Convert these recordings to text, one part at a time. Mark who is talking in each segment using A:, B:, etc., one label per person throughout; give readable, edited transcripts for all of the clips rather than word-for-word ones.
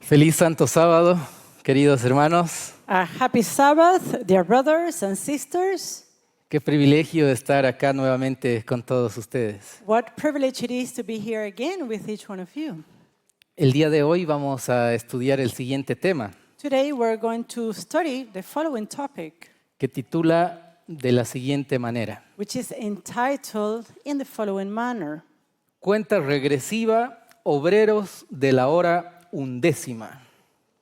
A: Feliz Santo Sábado, queridos hermanos.
B: A happy Sabbath, dear brothers and sisters.
A: Qué privilegio estar acá nuevamente con todos ustedes.
B: What privilege it is to be here again with each one of you.
A: El día de hoy vamos a estudiar el siguiente tema,
B: Today we're going to study the following topic,
A: que titula de la siguiente manera:
B: which is entitled in the following manner.
A: Cuenta regresiva, obreros de la hora undécima.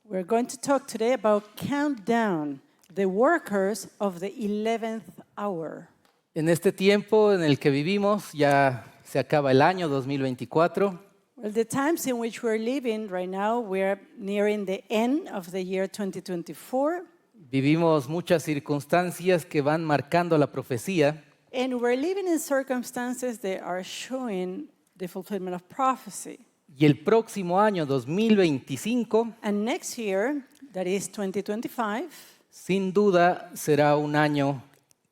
B: We're going to talk today about countdown, the workers of the 11th hour.
A: En este tiempo en el que vivimos, ya se acaba el año 2024.
B: Well, the times in which we're living right now, we're nearing the end of the year 2024,
A: Vivimos muchas circunstancias que van marcando la profecía,
B: and we're living in circumstances that are showing the fulfillment of prophecy.
A: y el próximo año 2025
B: And next year, that is 2025,
A: sin duda será un año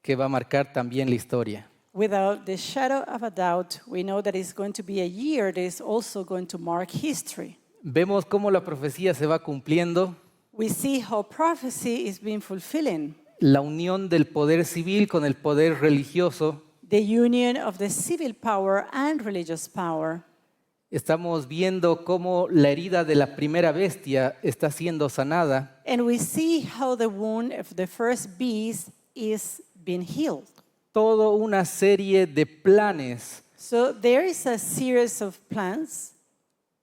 A: que va a marcar también la historia.
B: without the shadow of a doubt, we know that it's going to be a year that is also going to mark history.
A: Vemos cómo la profecía se va cumpliendo,
B: We see how prophecy is being fulfilling.
A: la unión del poder civil con el poder religioso.
B: The union of the civil power and religious power.
A: Estamos viendo cómo la herida de la primera bestia está siendo sanada,
B: And we see how the wound of the first beast is being healed.
A: toda una serie de planes
B: So there is a series of plans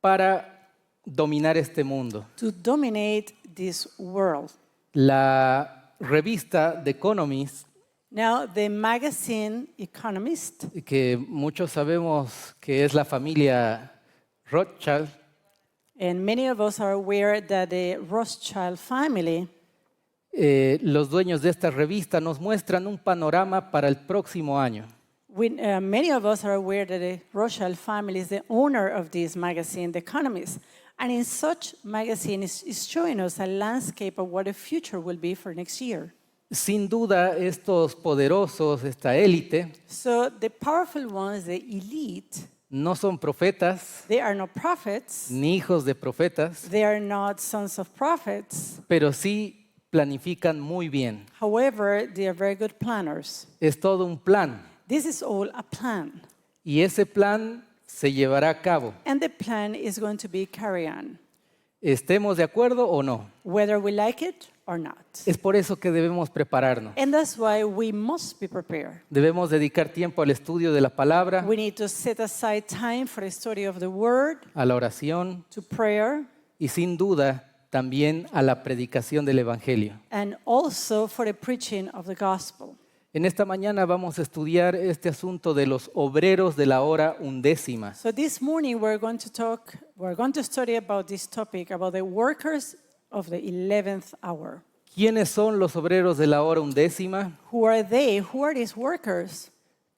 A: para dominar este mundo.
B: to dominate this world.
A: La revista The Economist,
B: Now, the magazine Economist,
A: que muchos sabemos que es la familia Rothschild,
B: and many of us are aware that the Rothschild family,
A: los dueños de esta revista nos muestran un panorama para el próximo año.
B: many of us are aware that the Rothschild family is the owner of this magazine, The Economist. And in such magazine is showing us a landscape of what the future will be for next year.
A: Sin duda, estos poderosos, esta élite,
B: So the powerful ones, the elite,
A: no son profetas
B: they are not prophets,
A: ni hijos de profetas,
B: they are not sons of prophets.
A: pero sí planifican muy bien.
B: However, they are very good planners.
A: Es todo un plan,
B: This is all a plan.
A: y ese plan se llevará a cabo,
B: And the plan is going to be carried on,
A: estemos de acuerdo o no.
B: whether we like it or not.
A: Es por eso que debemos prepararnos.
B: And that's why we must be prepared.
A: Debemos dedicar tiempo al estudio de la palabra,
B: We need to set aside time for the study of the word,
A: a la oración
B: to prayer,
A: y sin duda también a la predicación del Evangelio.
B: and also for the preaching of the gospel.
A: En esta mañana vamos a estudiar este asunto de los obreros de la hora undécima.
B: So this morning we're going to study about this topic, about the workers of the 11th hour.
A: ¿Quiénes son los obreros de la hora undécima?
B: Who are they? Who are these workers?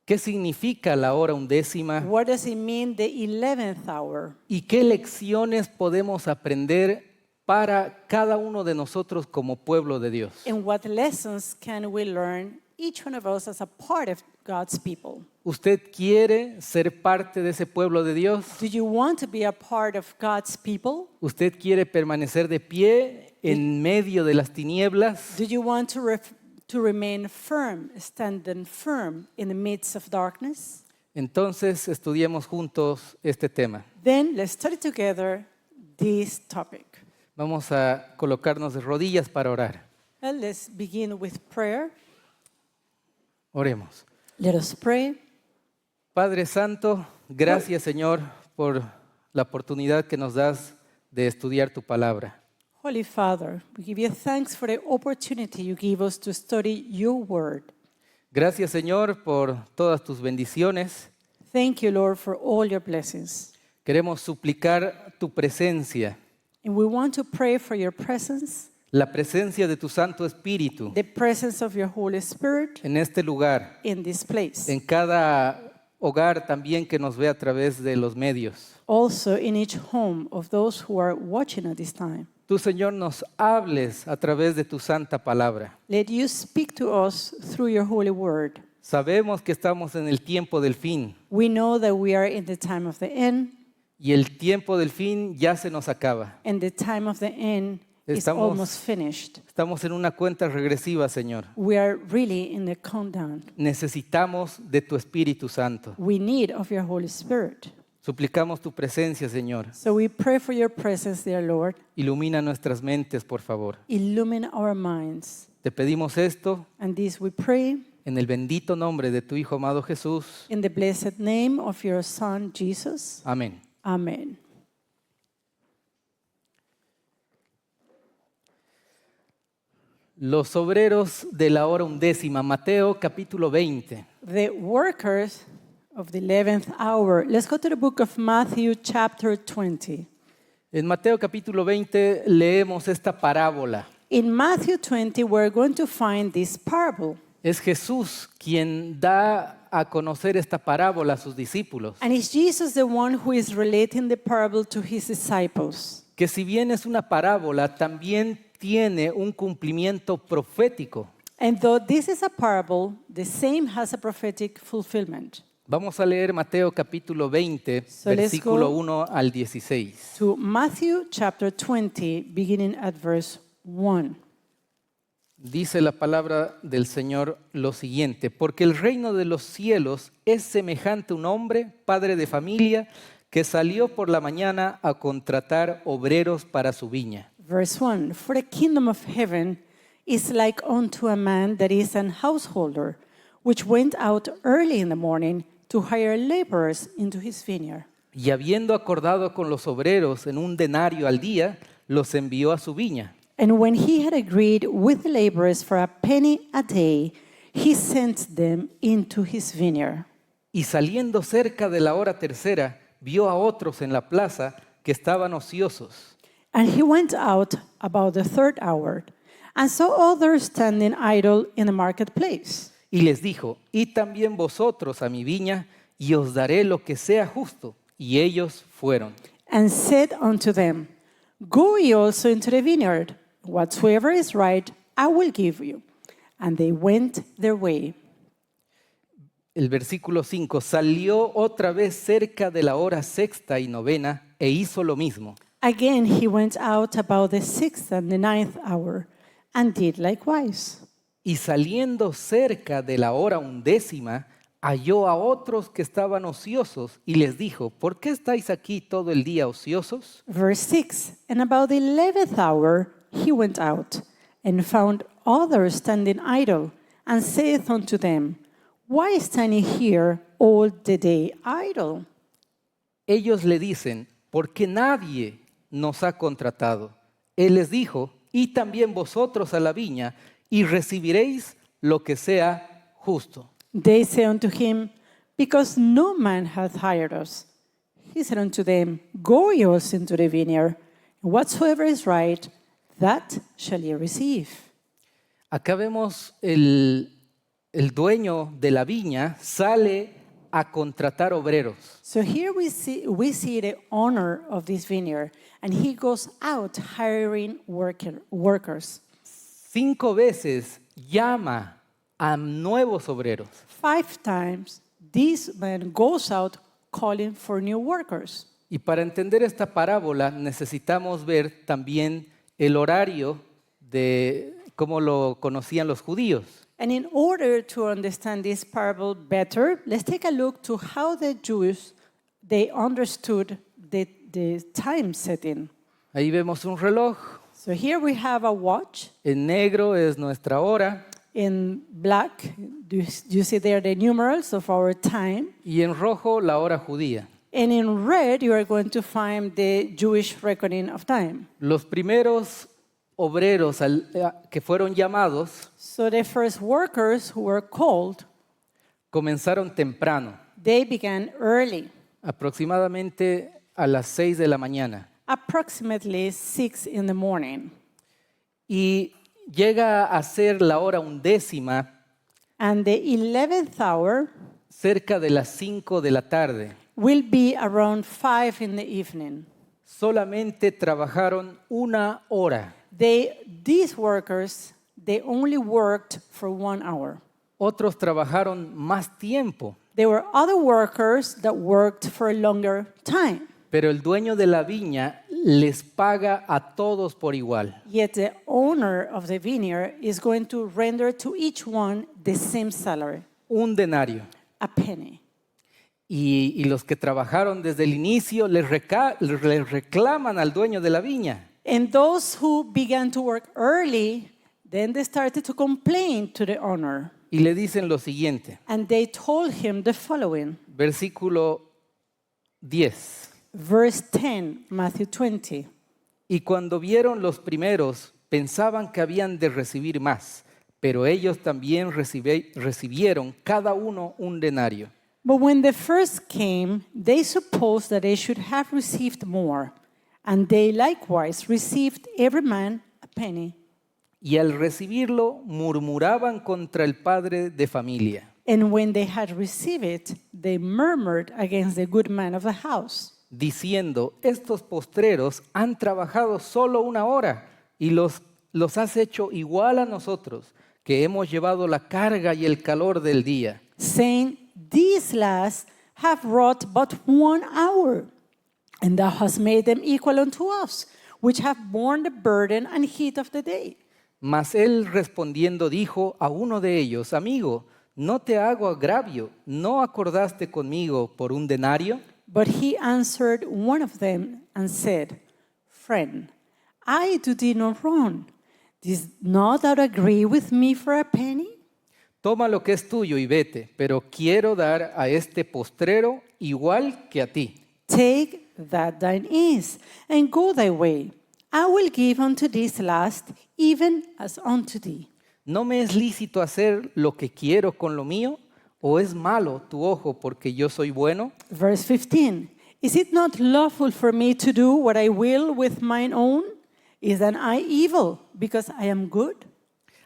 A: ¿Qué significa la hora undécima?
B: What does it mean, the 11th hour?
A: ¿Y qué lecciones podemos aprender para cada uno de nosotros como pueblo de Dios?
B: And what lessons can we learn, each one of us as a part of God's people?
A: ¿Usted quiere ser parte de ese pueblo de Dios?
B: Do you want to be a part of God's people?
A: ¿Usted quiere permanecer de pie en medio de las tinieblas?
B: Do you want to remain firm, standing firm in the midst of darkness?
A: Entonces estudiemos juntos este tema.
B: Then let's study together this topic.
A: Vamos a colocarnos de rodillas para orar.
B: Well, let's begin with prayer.
A: Oremos.
B: Let us pray.
A: Padre Santo, gracias Señor por la oportunidad que nos das de estudiar tu palabra.
B: Holy Father, we give you thanks for the opportunity you give us to study your word.
A: Gracias Señor por todas tus bendiciones.
B: Thank you, Lord, for all your blessings.
A: Queremos suplicar tu presencia,
B: And we want to pray for your presence,
A: la presencia de tu Santo Espíritu
B: the presence of your Holy Spirit
A: en este lugar,
B: in this place.
A: en cada hogar también que nos ve a través de los medios.
B: Also in each home of those who are watching at this time.
A: Tú, Señor, nos hables a través de tu santa palabra.
B: Let you speak to us through your holy word.
A: Sabemos que estamos en el tiempo del fin
B: We know that we are in the time of the end.
A: y el tiempo del fin ya se nos acaba.
B: and the time of the end is
A: Estamos-
B: almost finished.
A: Estamos en una cuenta regresiva, Señor.
B: We are really in the countdown.
A: Necesitamos de tu Espíritu Santo.
B: We need of your Holy Spirit.
A: Suplicamos tu presencia, Señor.
B: So we pray for your presence, dear Lord.
A: Ilumina nuestras mentes, por favor.
B: Illumine our minds.
A: Te pedimos esto
B: And this we pray
A: en el bendito nombre de tu Hijo amado Jesús.
B: in the blessed name of your Son, Jesus.
A: Amén.
B: Amen.
A: Los obreros de la hora undécima, Mateo capítulo 20.
B: The workers of the 11th hour. Let's go to the book of Matthew, chapter 20.
A: En Mateo capítulo 20 leemos esta parábola.
B: In Matthew 20, we're going to find this parable.
A: Es Jesús quien da a conocer esta parábola a sus discípulos.
B: And it's Jesus the one who is relating the parable to his disciples.
A: Que si bien es una parábola, también tiene un cumplimiento profético.
B: And though this is a parable, the same has a prophetic fulfillment.
A: Vamos a leer Mateo capítulo 20,
B: So let's
A: versículo
B: go
A: 1 al 16.
B: To Matthew chapter 20, beginning at verse 1.
A: Dice la palabra del Señor lo siguiente: porque el reino de los cielos es semejante a un hombre, padre de familia, que salió por la mañana a contratar obreros para su viña.
B: Verse 1. For the kingdom of heaven is like unto a man that is an householder, which went out early in the morning to hire laborers into his vineyard.
A: Y habiendo acordado con los obreros en un denario al día, los envió a su viña.
B: And when he had agreed with the laborers for a penny a day, he sent them into his vineyard.
A: Y saliendo cerca de la hora tercera, vio a otros en la plaza que estaban ociosos.
B: And he went out about the third hour, and saw others standing idle in the marketplace.
A: Y les dijo: id también vosotros a mi viña, y os daré lo que sea justo. Y ellos fueron.
B: And said unto them, Go ye also into the vineyard, whatsoever is right, I will give you. And they went their way.
A: El versículo 5, salió otra vez cerca de la hora sexta y novena, e hizo lo mismo.
B: Again he went out about the sixth and the ninth hour, and did likewise.
A: Y saliendo cerca de la hora undécima, halló a otros que estaban ociosos, y les dijo: ¿por qué estáis aquí todo el día ociosos?
B: Verse 6. And about the 11th hour he went out, and found others standing idle, and saith unto them, Why stand ye here all the day idle?
A: Ellos le dicen: porque nadie nos ha contratado. Él les dijo: id también vosotros a la viña, y recibiréis lo que sea justo.
B: They say unto him, Because no man hath hired us. He said unto them, Go ye also into the vineyard, and whatsoever is right, that shall ye receive.
A: Acá vemos el dueño de la viña sale a contratar obreros.
B: So here we see the owner of this vineyard, and he goes out hiring workers.
A: 5 veces llama a nuevos obreros.
B: 5 times, this man goes out calling for new workers.
A: Y para entender esta parábola necesitamos ver también el horario de cómo lo conocían los judíos.
B: And in order to understand this parable better, let's take a look to how the Jews, they understood the time setting.
A: Ahí vemos un reloj.
B: So here we have a watch.
A: En negro es nuestra hora
B: In black, you see there the numerals of our time.
A: y en rojo la hora judía.
B: And in red, you are going to find the Jewish reckoning of time.
A: Los primeros obreros que fueron llamados
B: So the first workers who were called,
A: comenzaron temprano,
B: they began early,
A: aproximadamente a las 6 de la mañana.
B: approximately 6 in the morning.
A: Y llega a ser la hora undécima
B: And the 11th hour
A: cerca de las 5 de la tarde.
B: will be around 5 in the evening.
A: Solamente trabajaron 1 hora.
B: These workers, they only worked for 1 hour.
A: Otros trabajaron más tiempo.
B: There were other workers that worked for a longer time.
A: pero el dueño de la viña les paga a todos por igual.
B: Yet the owner of the vineyard is going to render to each one the same salary,
A: Un denario.
B: a penny.
A: Y los que trabajaron desde el inicio les reclaman al dueño de la viña.
B: And those who began to work early, then they started to complain to the owner.
A: Y le dicen lo siguiente,
B: And they told him the following.
A: versículo 10.
B: Verse 10, Matthew 20.
A: Y cuando vieron los primeros, pensaban que habían de recibir más, pero ellos también recibieron cada uno un denario.
B: But when the first came, they supposed that they should have received more, and they likewise received every man a penny.
A: Y al recibirlo, murmuraban contra el padre de familia,
B: And when they had received it, they murmured against the good man of the house,
A: diciendo, estos postreros han trabajado solo una hora y los has hecho igual a nosotros, que hemos llevado la carga y el calor del día.
B: saying, These last have wrought but 1 hour, and thou hast made them equal unto us, which have borne the burden and heat of the day.
A: Mas él respondiendo dijo a uno de ellos, amigo, no te hago agravio, ¿no acordaste conmigo por un denario?
B: But he answered one of them and said, Friend, I do thee no wrong. Did not thou agree with me for a penny?
A: Toma lo que es tuyo y vete, pero quiero dar a este postrero igual que a ti.
B: Take that thine is, and go thy way. I will give unto this last, even as unto thee.
A: ¿No me es lícito hacer lo que quiero con lo mío? ¿O es malo tu ojo porque yo soy bueno?
B: Verse 15. Is it not lawful for me to do what I will with mine own? Is then I evil, because I am good?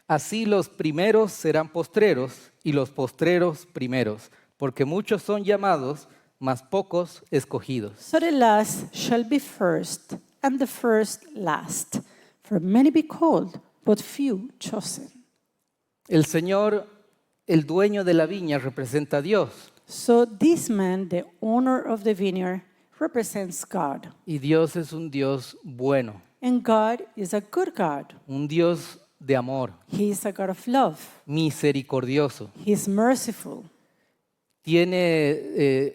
A: Así los primeros serán postreros y los postreros primeros, porque muchos son llamados, mas pocos escogidos.
B: So the last shall be first, and the first last. For many be called, but few chosen.
A: El Señor, el dueño de la viña, representa a Dios.
B: So this man, the owner of the vineyard, represents God.
A: Y Dios es un Dios bueno,
B: And God is a good God.
A: un Dios de amor,
B: He is a God of love.
A: misericordioso.
B: He is merciful.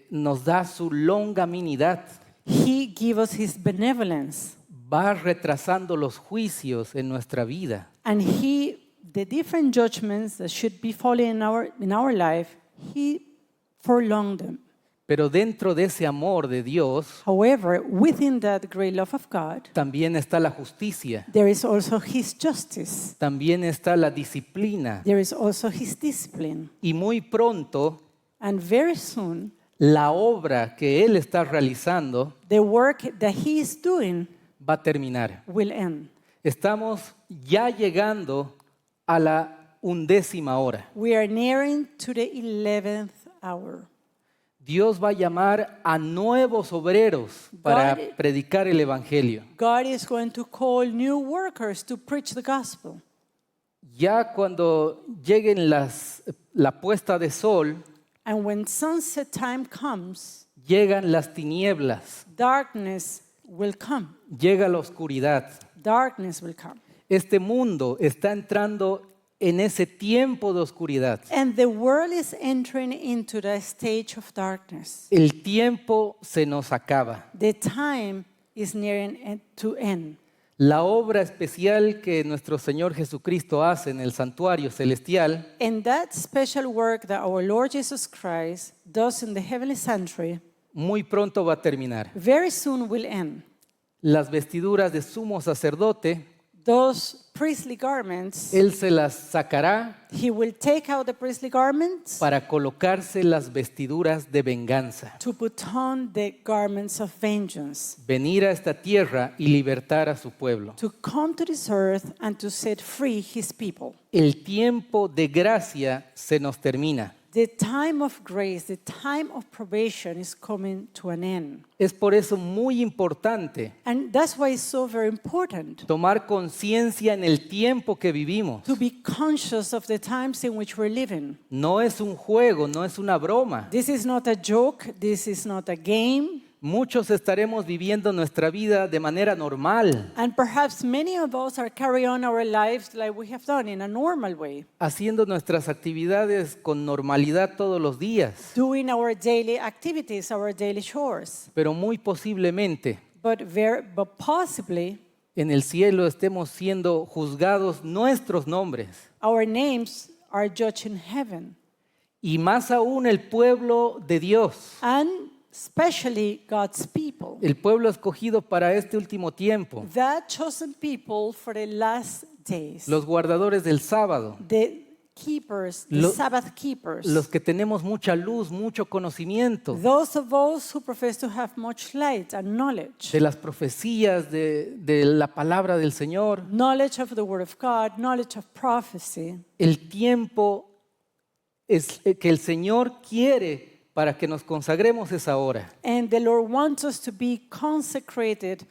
A: Nos da su longanimidad,
B: He gives us his benevolence.
A: va retrasando los juicios en nuestra vida.
B: And the different judgments that should be falling in our life, he prolonged them.
A: Pero dentro de ese amor de Dios
B: However, within that great love of God,
A: también está la justicia,
B: there is also his justice.
A: también está la disciplina.
B: There is also his discipline.
A: Y muy pronto
B: And very soon,
A: la obra que Él está realizando
B: the work that he is doing
A: va a terminar.
B: will end.
A: Estamos ya llegando a la 11ª hora.
B: We are nearing to the 11th hour.
A: Dios va a llamar a nuevos obreros para
B: God-
A: predicar el Evangelio.
B: God is going to call new workers to preach the gospel.
A: Ya cuando lleguen la puesta de sol,
B: And when sunset time comes,
A: llegan las tinieblas,
B: darkness will come.
A: llega la oscuridad.
B: Darkness will come.
A: Este mundo está entrando en ese tiempo de oscuridad.
B: And the world is entering into the stage of darkness.
A: El tiempo se nos acaba.
B: The time is nearing to end.
A: La obra especial que nuestro Señor Jesucristo hace en el santuario celestial
B: And that special work that our Lord Jesus Christ does in the heavenly sanctuary
A: muy pronto va a terminar.
B: very soon will end.
A: Las vestiduras de sumo sacerdote,
B: Those priestly garments,
A: Él se las sacará
B: he will take out the priestly garments
A: para colocarse las vestiduras de venganza.
B: to put on the garments of vengeance,
A: Venir a esta tierra y libertar a su pueblo.
B: to come to this earth and to set free his people.
A: El tiempo de gracia se nos termina.
B: The time of grace, the time of probation is coming to an end.
A: Es por eso muy importante
B: And that's why it's so very important
A: tomar conciencia en el tiempo que vivimos.
B: to be conscious of the times in which we're living.
A: No es un juego, no es una broma.
B: This is not a joke, this is not a game.
A: muchos estaremos viviendo nuestra vida de manera normal,
B: And perhaps many of us are carrying on our lives like we have done in a normal way,
A: haciendo nuestras actividades con normalidad todos los días,
B: doing our daily activities, our daily chores.
A: pero muy posiblemente
B: But possibly
A: en el cielo estemos siendo juzgados nuestros nombres.
B: our names are judged in heaven.
A: Y más aún el pueblo de Dios,
B: And especially God's people,
A: el pueblo escogido para este último tiempo,
B: that chosen people for the last days,
A: los guardadores del sábado,
B: the keepers, the Sabbath keepers,
A: los que tenemos mucha luz, mucho conocimiento
B: those of us who profess to have much light and knowledge,
A: de las profecías, de la palabra del Señor.
B: knowledge of the Word of God, knowledge of prophecy.
A: El tiempo es que el Señor quiere para que nos consagremos es ahora.
B: And the Lord wants us to be consecrated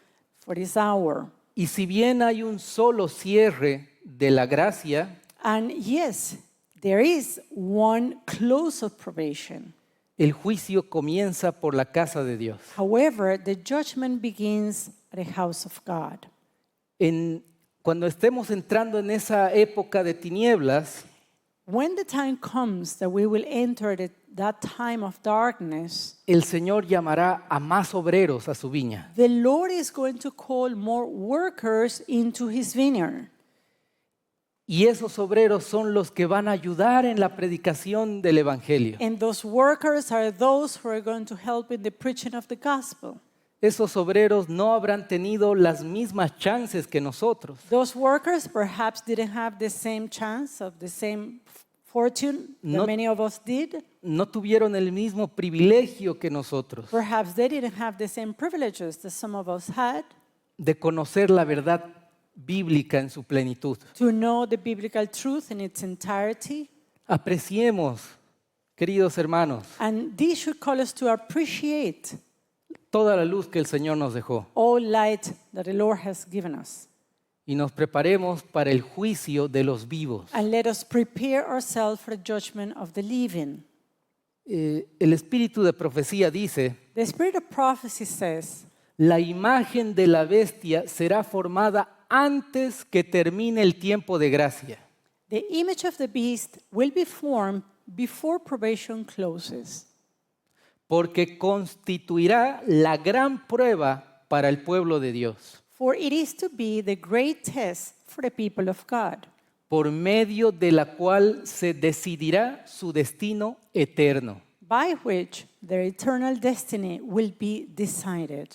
B: for this hour.
A: Y si bien hay un solo cierre de la gracia,
B: And yes, there is one close of probation.
A: el juicio comienza por la casa de Dios.
B: However, the judgment begins at the house of God.
A: Cuando estemos entrando en esa época de tinieblas,
B: When the time comes that we will enter that time of darkness,
A: el Señor llamará a más obreros a su viña.
B: the Lord is going to call more workers into his vineyard.
A: Y esos obreros son los que van a ayudar en la predicación del Evangelio.
B: And those workers are those who are going to help in the preaching of the gospel.
A: Esos obreros no habrán tenido las mismas chances que nosotros.
B: Those workers perhaps didn't have the same chance of the same fortune that
A: No-
B: many of us did.
A: No tuvieron el mismo privilegio que nosotros
B: Perhaps they didn't have the same privileges that some of us had
A: de conocer la verdad bíblica en su plenitud.
B: to know the biblical truth in its entirety.
A: Apreciemos, queridos hermanos,
B: And this should call us to appreciate
A: toda la luz que el Señor nos dejó
B: all light that the Lord has given us.
A: y nos preparemos para el juicio de los vivos.
B: And let us prepare ourselves for the judgment of the living.
A: El espíritu de profecía dice,
B: The spirit of prophecy says,
A: la imagen de la bestia será formada antes que termine el tiempo de gracia.
B: the image of the beast will be formed before probation closes,
A: Porque constituirá la gran prueba para el pueblo de Dios,
B: for it is to be the great test for the people of God,
A: por medio de la cual se decidirá su destino eterno.
B: by which their eternal destiny will be decided.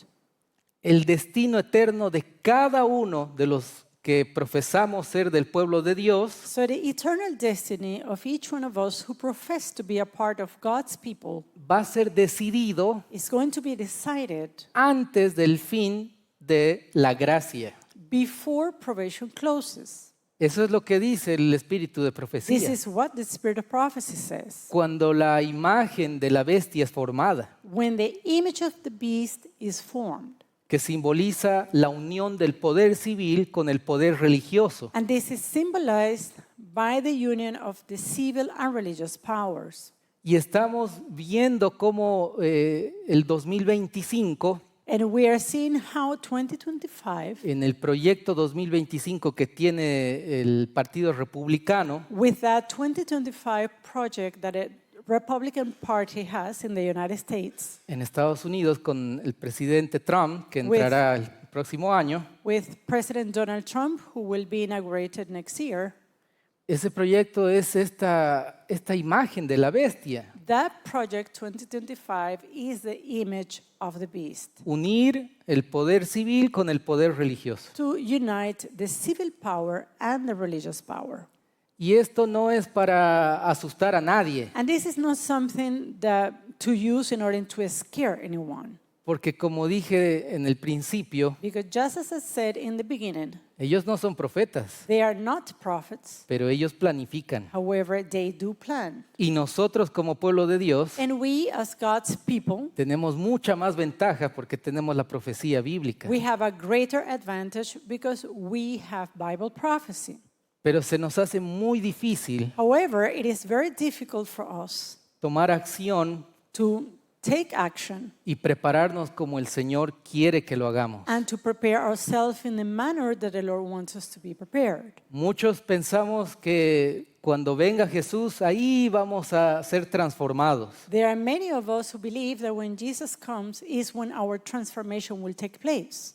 A: El destino eterno de cada uno de los que profesamos ser del pueblo de Dios
B: So the eternal destiny of each one of us who profess to be a part of God's people
A: va a ser decidido
B: is going to be decided
A: antes del fin de la gracia.
B: before probation closes.
A: Eso es lo que dice el espíritu de
B: This
A: profecía.
B: is what the spirit of prophecy says.
A: Cuando la imagen de la bestia es formada,
B: When the image of the beast is formed,
A: que simboliza la unión del poder civil con el poder religioso.
B: and this is symbolized by the union of the civil and religious powers.
A: Y estamos viendo cómo el 2025,
B: And we are seeing how 2025,
A: en el proyecto 2025 que tiene el Partido Republicano,
B: with that 2025 project that the Republican Party has in the United States,
A: en Estados Unidos con el presidente Trump, que entrará el próximo año,
B: with President Donald Trump, who will be inaugurated next year,
A: ese proyecto es esta imagen de la bestia.
B: that project 2025 is the image of the beast.
A: Unir el poder civil con el poder religioso.
B: To unite the civil power and the religious power.
A: Y esto no es para asustar a nadie,
B: And this is not something that to use in order to scare anyone.
A: porque como dije en el principio,
B: Because just as I said in the beginning,
A: ellos no son profetas,
B: they are not prophets.
A: pero ellos planifican.
B: However, they do plan.
A: Y nosotros como pueblo de Dios
B: And we as God's people,
A: tenemos mucha más ventaja porque tenemos la profecía bíblica.
B: we have a greater advantage because we have Bible prophecy.
A: Pero se nos hace muy difícil
B: However, it is very difficult for us
A: tomar acción
B: to take action
A: y prepararnos como el Señor quiere que lo hagamos.
B: and to prepare ourselves in the manner that the Lord wants us to be prepared.
A: Muchos pensamos que cuando venga Jesús, ahí vamos a ser transformados.
B: There are many of us who believe that when Jesus comes is when our transformation will take place.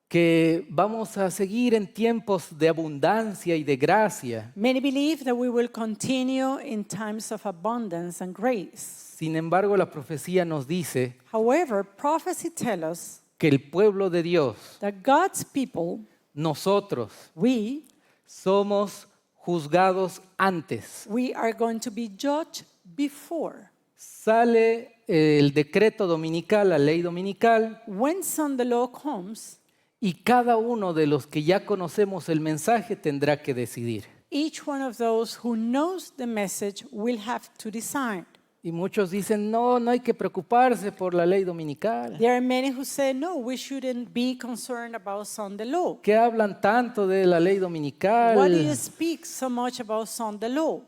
A: Que vamos a seguir en tiempos de abundancia y de gracia.
B: Many believe that we will continue in times of abundance and grace.
A: Sin embargo, la profecía nos dice
B: However, prophecy tells us
A: que el pueblo de Dios,
B: that God's people,
A: nosotros,
B: we
A: somos juzgados antes.
B: are going to be judged before.
A: Sale el decreto dominical, la ley dominical,
B: When Sunday law comes,
A: y cada uno de los que ya conocemos el mensaje tendrá que decidir.
B: each one of those who knows the message will have to decide.
A: Y muchos dicen, no hay que preocuparse por la ley dominical.
B: There are many who say, no, we shouldn't be concerned about Sunday law.
A: ¿Qué hablan tanto de la ley
B: Why do you
A: dominical?
B: speak so much about Sunday law?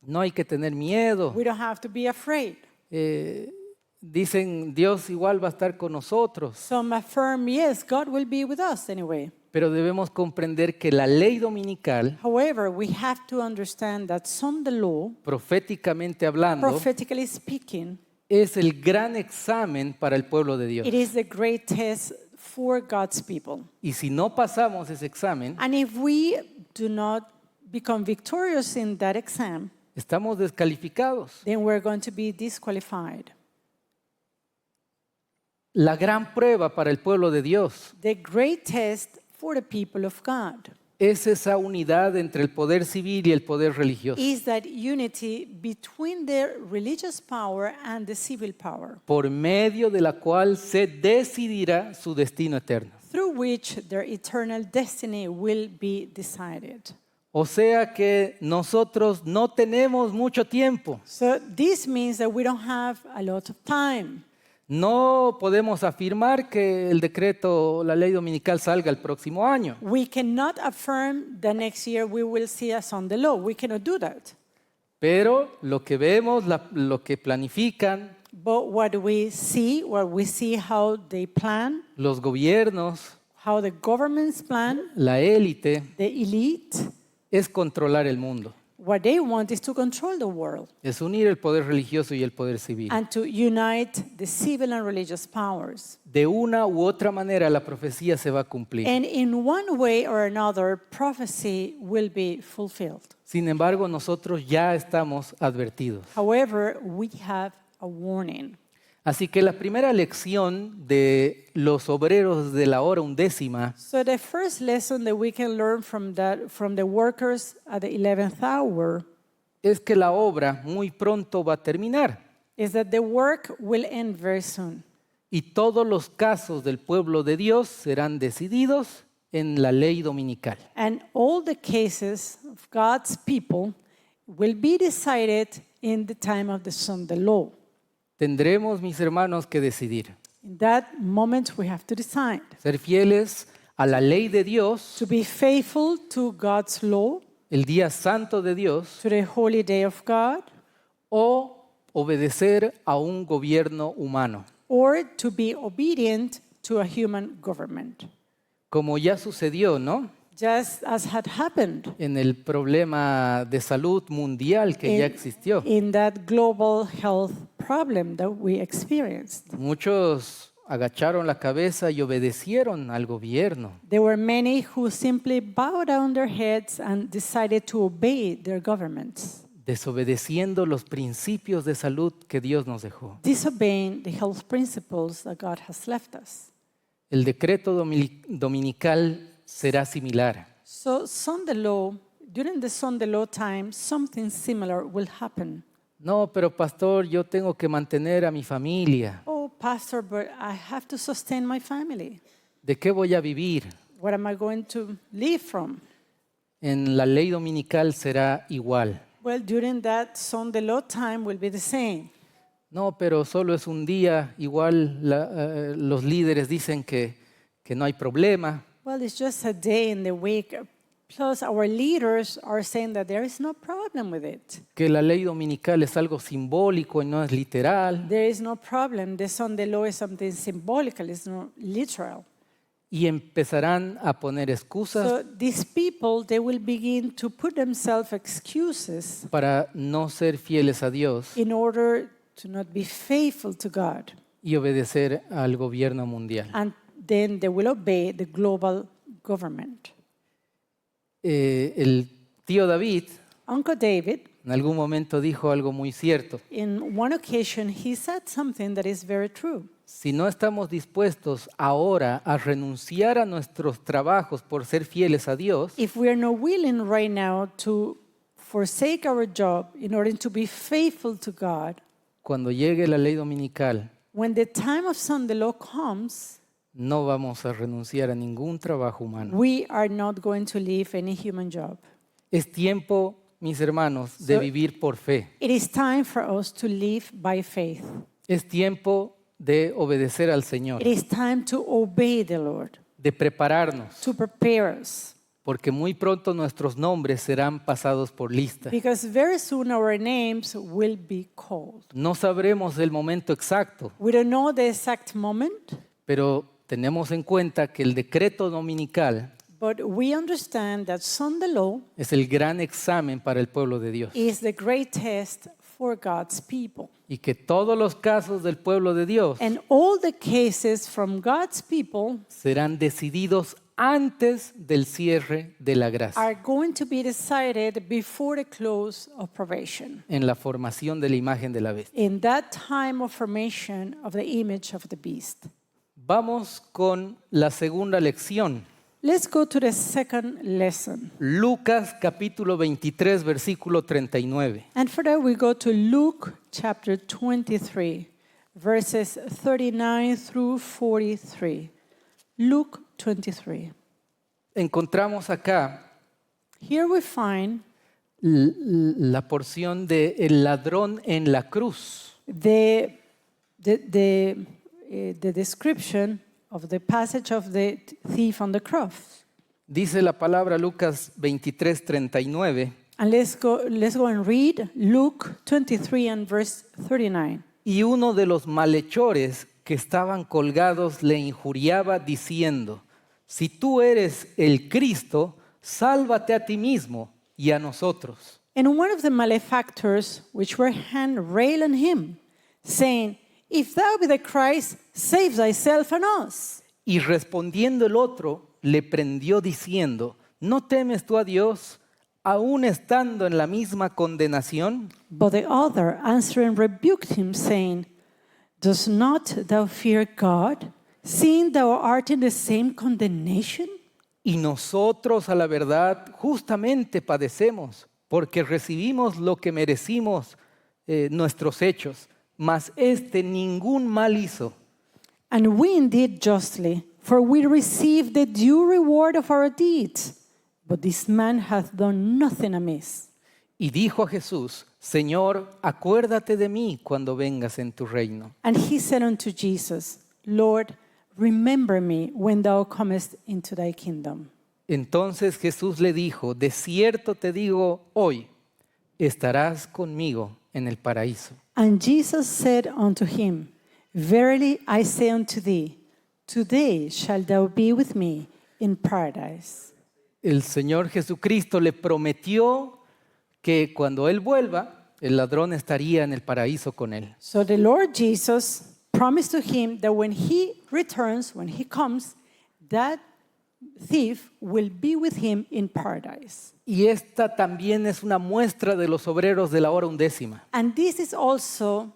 A: No hay que tener miedo.
B: We don't have to be afraid.
A: Dicen, Dios igual va a estar con nosotros.
B: Some affirm, yes, God will be with us anyway.
A: Pero debemos comprender que la ley dominical,
B: However, we have to understand that Sunday law,
A: proféticamente hablando,
B: prophetically speaking,
A: es el gran examen para el pueblo de Dios.
B: it is the great test for God's people.
A: Y si no pasamos ese examen,
B: And if we do not become victorious in that exam,
A: estamos descalificados.
B: then we're going to be disqualified.
A: La gran prueba para el pueblo de Dios
B: The great test for the people of God
A: es esa unidad entre el poder civil y el poder religioso,
B: is that unity between the religious power and the civil power,
A: por medio de la cual se decidirá su destino eterno.
B: through which their eternal destiny will be decided.
A: O sea que nosotros no tenemos mucho tiempo.
B: So this means that we don't have a lot of time.
A: No podemos afirmar que el decreto, la ley dominical salga el próximo año.
B: We cannot affirm that next year we will see a Sunday law. We cannot do that.
A: Pero lo que vemos, lo que planifican
B: But what we see how they plan,
A: los gobiernos,
B: how the governments plan,
A: la élite,
B: the elite,
A: es controlar el mundo.
B: what they want is to control the world
A: Es unir el poder religioso y el poder civil.
B: and to unite the civil and religious powers.
A: De una u otra manera la profecía se va a cumplir.
B: And in one way or another, prophecy will be fulfilled.
A: Sin embargo, nosotros ya estamos advertidos.
B: However, we have a warning.
A: Así que la primera lección de los obreros de la hora undécima
B: So the first lesson that we can learn from the workers at the 11th hour
A: es que la obra muy pronto va a terminar
B: is that the work will end very soon.
A: y todos los casos del pueblo de Dios serán decididos en la ley dominical.
B: And all the cases of God's people will be decided in the time of the Sunday law.
A: Tendremos, mis hermanos, que decidir.
B: In that moment, we have to decide
A: Ser fieles a la ley de Dios,
B: to be faithful to God's law,
A: el día santo de Dios,
B: to the holy day of God,
A: o obedecer a un gobierno humano.
B: or to be obedient to a human government.
A: Como ya sucedió, ¿no?
B: Just as had happened
A: En el problema de salud mundial que ya existió.
B: in that global health problem that we experienced.
A: Muchos agacharon la cabeza y obedecieron al gobierno.
B: There were many who simply bowed down their heads and decided to obey their governments,
A: Desobedeciendo los principios de salud que Dios nos dejó.
B: disobeying the health principles that God has left us.
A: El decreto dominical será similar.
B: So Sunday law, during the Sunday law time, something similar will happen.
A: No, pero pastor, yo tengo que mantener a mi familia.
B: Oh, pastor, but I have to sustain my family.
A: ¿De qué voy a vivir?
B: What am I going to live from?
A: En la ley dominical será igual.
B: Well, during that Sunday law time will be the same.
A: No, pero solo es un día. Igual los líderes dicen que no hay problema.
B: Well, it's just a day in the week. Plus, our leaders are saying that there is no problem with it.
A: que la ley dominical es algo simbólico y no es literal.
B: There is no problem. The Sunday law is something symbolical, it's not literal.
A: Y empezarán a poner excusas
B: So these people, they will begin to put themselves excuses
A: para no ser fieles a Dios
B: in order to not be faithful to God.
A: y obedecer al gobierno mundial.
B: And then they will obey the global government.
A: El tío David
B: Uncle David,
A: en algún momento dijo algo muy cierto.
B: in one occasion, he said something that is very true.
A: Si no estamos dispuestos ahora a renunciar a nuestros trabajos por ser fieles a Dios,
B: If we are not willing right now to forsake our job in order to be faithful to God,
A: cuando llegue la ley dominical,
B: when the time of Sunday law comes,
A: no vamos a renunciar a ningún trabajo humano.
B: we are not going to leave any human job.
A: Es tiempo, mis hermanos, de
B: So-
A: vivir por fe.
B: It is time for us to live by faith.
A: Es tiempo de obedecer al Señor,
B: It is time to obey the Lord,
A: de prepararnos,
B: to prepare us.
A: porque muy pronto nuestros nombres serán pasados por lista.
B: Because very soon our names will be called.
A: No sabremos el momento exacto,
B: We don't know the exact moment,
A: pero tenemos en cuenta que el decreto dominical
B: but we understand that Sunday law
A: es el gran examen para el pueblo de Dios
B: is the great test for God's people.
A: y que todos los casos del pueblo de Dios
B: And all the cases from God's people
A: serán decididos antes del cierre de la gracia,
B: are going to be decided before the close of probation.
A: en la formación de la imagen de la bestia.
B: In that time of formation of the image of the beast.
A: Vamos con la segunda lección.
B: Let's go to the second lesson.
A: Lucas capítulo 23, versículo 39.
B: And for that, we go to Luke chapter 23, verses 39 through 43. Luke 23.
A: Encontramos acá
B: Here we find
A: la porción de el ladrón en la cruz.
B: the description of the passage of the thief on the cross.
A: Dice la palabra Lucas 23, 39.
B: And let's go and read Luke 23 and verse 39.
A: Y uno de los malhechores que estaban colgados le injuriaba diciendo, si tú eres el Cristo, sálvate a ti mismo y a nosotros.
B: And one of the malefactors which were hanged railed on him, saying, If thou be the Christ, save thyself and us.
A: Y respondiendo el otro, le prendió diciendo, ¿no temes tú a Dios, aún estando en la misma condenación?
B: But the other answering rebuked him, saying, Dost not thou fear God, seeing thou art in the same condemnation?
A: Y nosotros a la verdad justamente padecemos, porque recibimos lo que merecimos nuestros hechos, mas este ningún mal hizo.
B: And we indeed justly, for we receive the due reward of our deeds. But this man hath done nothing amiss.
A: Y dijo a Jesús, Señor, acuérdate de mí cuando vengas en tu reino.
B: And he said unto Jesus, Lord, remember me when thou comest into thy kingdom.
A: Entonces Jesús le dijo, de cierto te digo hoy, estarás conmigo en el paraíso.
B: And Jesus said unto him, Verily I say unto thee, today shalt thou be with me in paradise.
A: El Señor Jesucristo le prometió que cuando Él vuelva, el ladrón estaría en el paraíso con Él.
B: So the Lord Jesus promised to him that when he returns, when he comes, that thief will be with him in paradise.
A: Y esta también es una muestra de los obreros de la hora undécima.
B: And this is also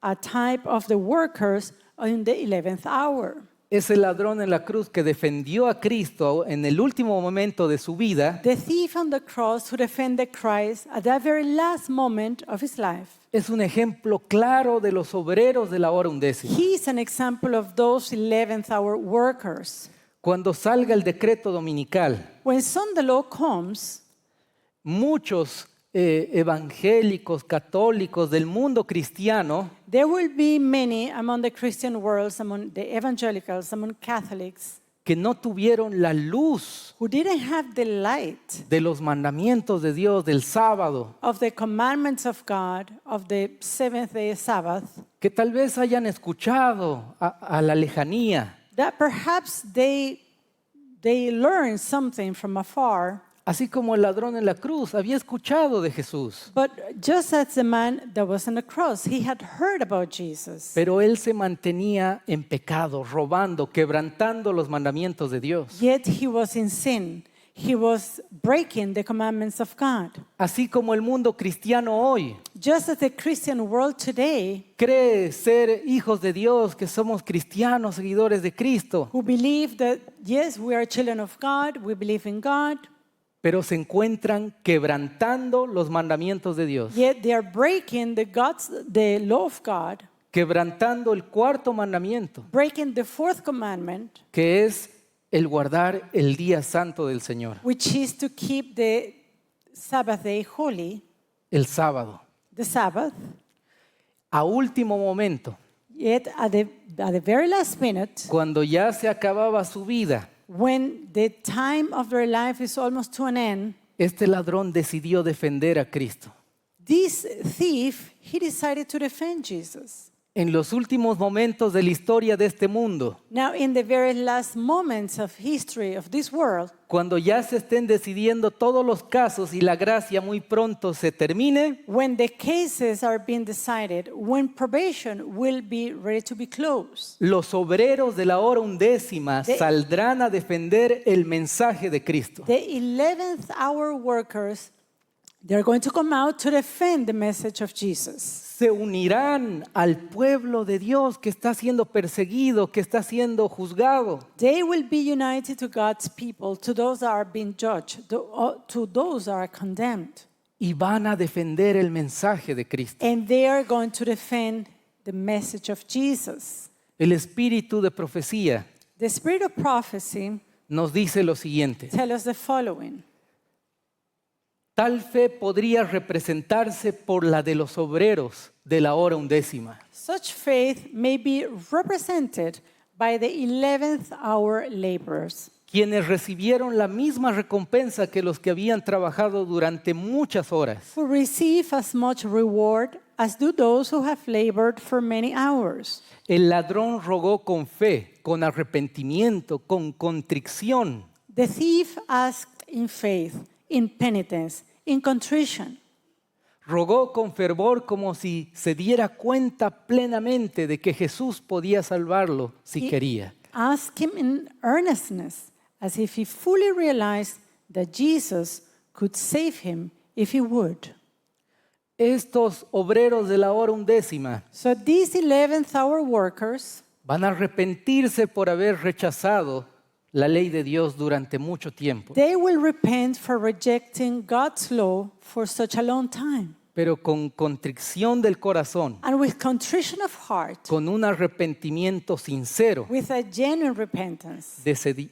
B: a type of the workers in the 11th hour.
A: Ese ladrón en la cruz que defendió a Cristo en el último momento de su vida
B: The thief on the cross who defended Christ at that very last moment of his life.
A: es un ejemplo claro de los obreros de la hora undécima.
B: He is an example of those 11th hour workers.
A: Cuando salga el decreto dominical,
B: When Sunday law comes,
A: muchos evangélicos, católicos del mundo cristiano
B: there will be many among the Christian world, among the evangelicals, among Catholics,
A: que no tuvieron la luz
B: who didn't have the light
A: de los mandamientos de Dios, del sábado,
B: of the commandments of God, of the seventh day Sabbath,
A: que tal vez hayan escuchado a la lejanía,
B: that perhaps they learned something from afar,
A: así como el ladrón en la cruz había escuchado de Jesús,
B: but just as the man that was on the cross, he had heard about Jesus.
A: pero él se mantenía en pecado, robando, quebrantando los mandamientos de Dios.
B: Yet he was in sin. He was breaking the commandments of God.
A: Así como el mundo cristiano hoy
B: Just as the Christian world today,
A: cree ser hijos de Dios, que somos cristianos, seguidores de Cristo,
B: who believe that, yes, we are children of God, we believe in God,
A: pero se encuentran quebrantando los mandamientos de Dios,
B: yet they are breaking the law of God,
A: quebrantando el cuarto mandamiento,
B: breaking the fourth commandment,
A: que es el guardar el día santo del Señor,
B: which is to keep the Sabbath day holy,
A: el sábado.
B: the Sabbath.
A: A último momento,
B: Yet at the very last minute,
A: cuando ya se acababa su vida,
B: when the time of their life is almost to an end,
A: este ladrón decidió defender a Cristo.
B: this thief, he decided to defend Jesus.
A: En los últimos momentos de la historia de este mundo,
B: Now, in the very last moments of history of this world,
A: cuando ya se estén decidiendo todos los casos y la gracia muy pronto se termine,
B: when the cases are being decided, when probation will be ready to be closed,
A: los obreros de la hora undécima
B: De-
A: saldrán a defender el mensaje de Cristo.
B: the 11th hour workers, they're going to come out to defend the message of Jesus.
A: Se unirán al pueblo de Dios que está siendo perseguido, que está siendo juzgado.
B: They will be united to God's people, to those that are being judged, to those that are condemned.
A: Y van a defender el mensaje de Cristo.
B: And they are going to defend the message of Jesus.
A: El espíritu de profecía
B: The spirit of prophecy
A: nos dice lo siguiente.
B: tells us the following.
A: Tal fe podría representarse por la de los obreros de la hora undécima,
B: Such faith may be represented by the 11th hour laborers,
A: quienes recibieron la misma recompensa que los que habían trabajado durante muchas horas.
B: who receive as much reward as do those who have labored for many hours.
A: El ladrón rogó con fe, con arrepentimiento, con contrición.
B: The thief asked in faith, in penitence, in contrition.
A: Rogó con fervor como si se diera cuenta plenamente de que Jesús podía salvarlo si
B: He
A: quería.
B: asked him in earnestness, as if he fully realized that Jesus could save him if he would.
A: Estos obreros de la hora undécima
B: So these 11th hour workers,
A: van a arrepentirse por haber rechazado la ley de Dios durante mucho tiempo,
B: they will repent for rejecting God's law for such a long time.
A: pero con contrición del corazón,
B: And with contrition of heart,
A: con un arrepentimiento sincero,
B: with a genuine repentance,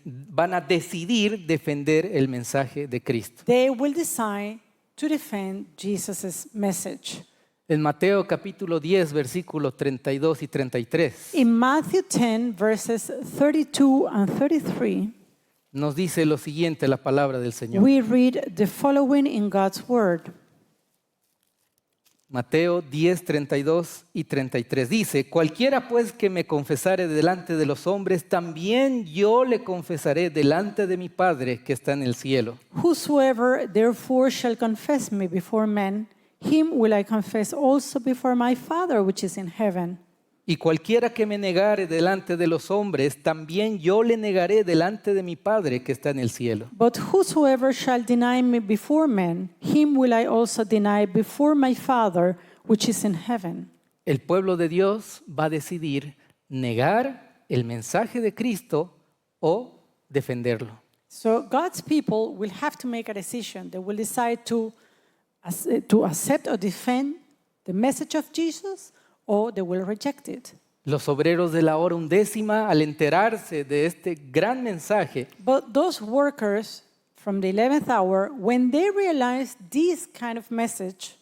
A: van a decidir defender el mensaje de Cristo.
B: they will decide to defend Jesus' message.
A: En Mateo capítulo 10, versículos 32 y 33,
B: In Matthew 10, verses 32 and 33,
A: nos dice lo siguiente la palabra del Señor.
B: we read the following in God's word.
A: Mateo 10, 32 y 33 dice, cualquiera pues que me confesare delante de los hombres, también yo le confesaré delante de mi Padre que está en el cielo.
B: Whosoever therefore shall confess me before men, him will I confess also before my Father which is in heaven.
A: Y cualquiera que me negare delante de los hombres, también yo le negaré delante de mi Padre que está en el cielo.
B: But whosoever shall deny me before men, him will I also deny before my Father which is in heaven.
A: El pueblo de Dios va a decidir negar el mensaje de Cristo o defenderlo.
B: So God's people will have to make a decision. They will decide to accept or defend the message of Jesus, or they will reject it.
A: Los obreros de la hora undécima, al enterarse de este gran mensaje,
B: But those workers from the 11th hour, when they realize this kind of message,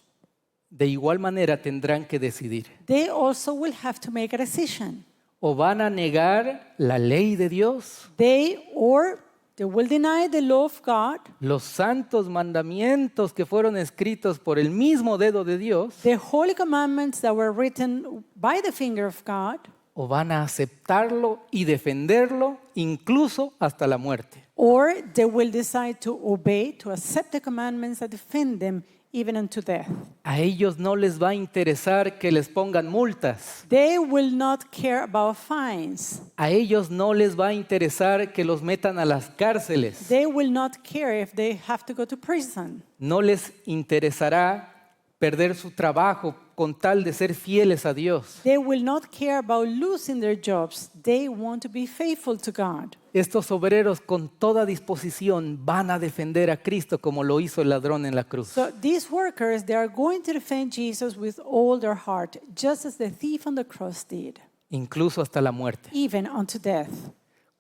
A: de igual manera tendrán que decidir.
B: they also will have to make a decision.
A: o van a negar la ley de Dios,
B: They will deny the law of God,
A: los santos mandamientos que fueron escritos por el mismo dedo de Dios,
B: the holy commandments that were written by the finger of God,
A: o van a aceptarlo y defenderlo incluso hasta la muerte.
B: or they will decide to obey, to accept the commandments that defend them even unto death.
A: A ellos no les va a interesar que les pongan multas.
B: They will not care about fines.
A: A ellos no les va a interesar que los metan a las cárceles.
B: They will not care if they have to go to prison.
A: No les interesará perder su trabajo con tal de ser fieles a Dios.
B: They will not care about losing their jobs. They want to be faithful to God.
A: Estos obreros con toda disposición van a defender a Cristo como lo hizo el ladrón en la cruz.
B: So these workers, they are going to defend Jesus with all their heart, just as the thief on the cross did,
A: Incluso hasta la muerte.
B: even unto death.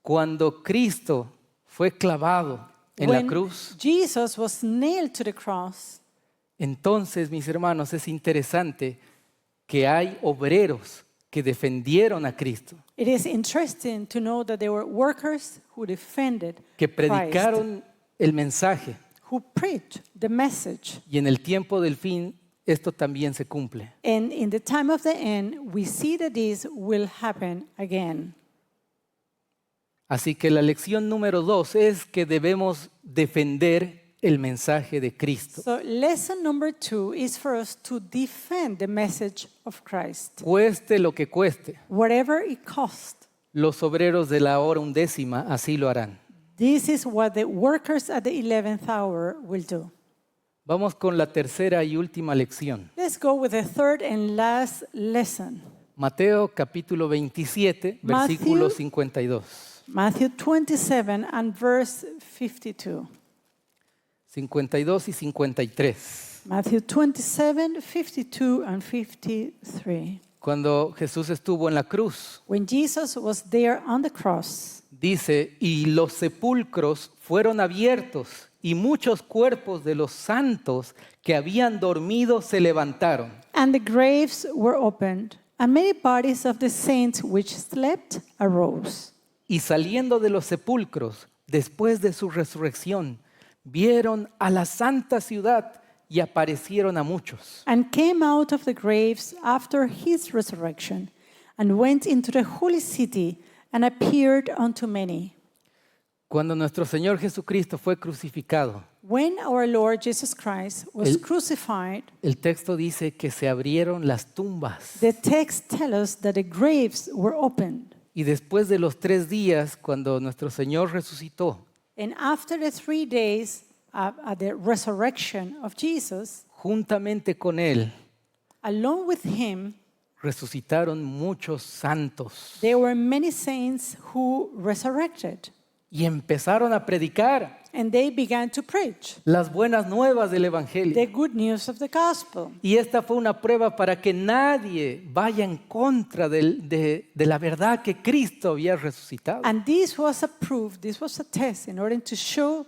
A: Cuando Cristo fue clavado en la
B: When
A: cruz,
B: Jesus was nailed to the cross,
A: entonces, mis hermanos, es interesante que hay obreros que defendieron a Cristo,
B: it is interesting to know that there were workers who defended
A: que
B: Christ,
A: predicaron el mensaje,
B: who preached the message.
A: y en el tiempo del fin esto también se cumple.
B: And in the time of the end, we see that this will happen again.
A: Así que la lección número 2 es que debemos defender el mensaje de Cristo.
B: So lesson number 2 is for us to defend the message of Christ,
A: Cueste lo que cueste,
B: whatever it costs.
A: los obreros de la hora undécima así lo harán.
B: This is what the workers at the 11th hour will do.
A: Vamos con la tercera y última lección.
B: Let's go with the third and last lesson.
A: Mateo capítulo 27, versículo 52.
B: Matthew 27 and verse 52.
A: 52 y 53.
B: Matthew 27, 52 and 53.
A: Cuando Jesús estuvo en la cruz,
B: When Jesus was there on the cross,
A: dice, y los sepulcros fueron abiertos y muchos cuerpos de los santos que habían dormido se levantaron.
B: and the graves were opened, and many bodies of the saints which slept arose.
A: Y saliendo de los sepulcros, después de su resurrección, vieron a la santa ciudad y aparecieron a muchos.
B: And came out of the graves after his resurrection, and went into the holy city, and appeared unto many.
A: Cuando nuestro Señor Jesucristo fue crucificado,
B: When our Lord Jesus Christ was
A: El-
B: crucified,
A: el texto dice que se abrieron las tumbas.
B: the text tells us that the graves were opened.
A: Y después de los 3 días, cuando nuestro Señor resucitó,
B: And after the 3 days at the resurrection of Jesus,
A: juntamente con Él,
B: along with him,
A: resucitaron muchos santos
B: there were many saints who resurrected.
A: y empezaron a predicar
B: And they began to preach
A: las buenas nuevas del
B: the
A: Evangelio.
B: good news of the gospel.
A: Y esta fue una prueba para que nadie vaya en contra de la verdad que Cristo había resucitado.
B: And this was a proof, this was a test in order to show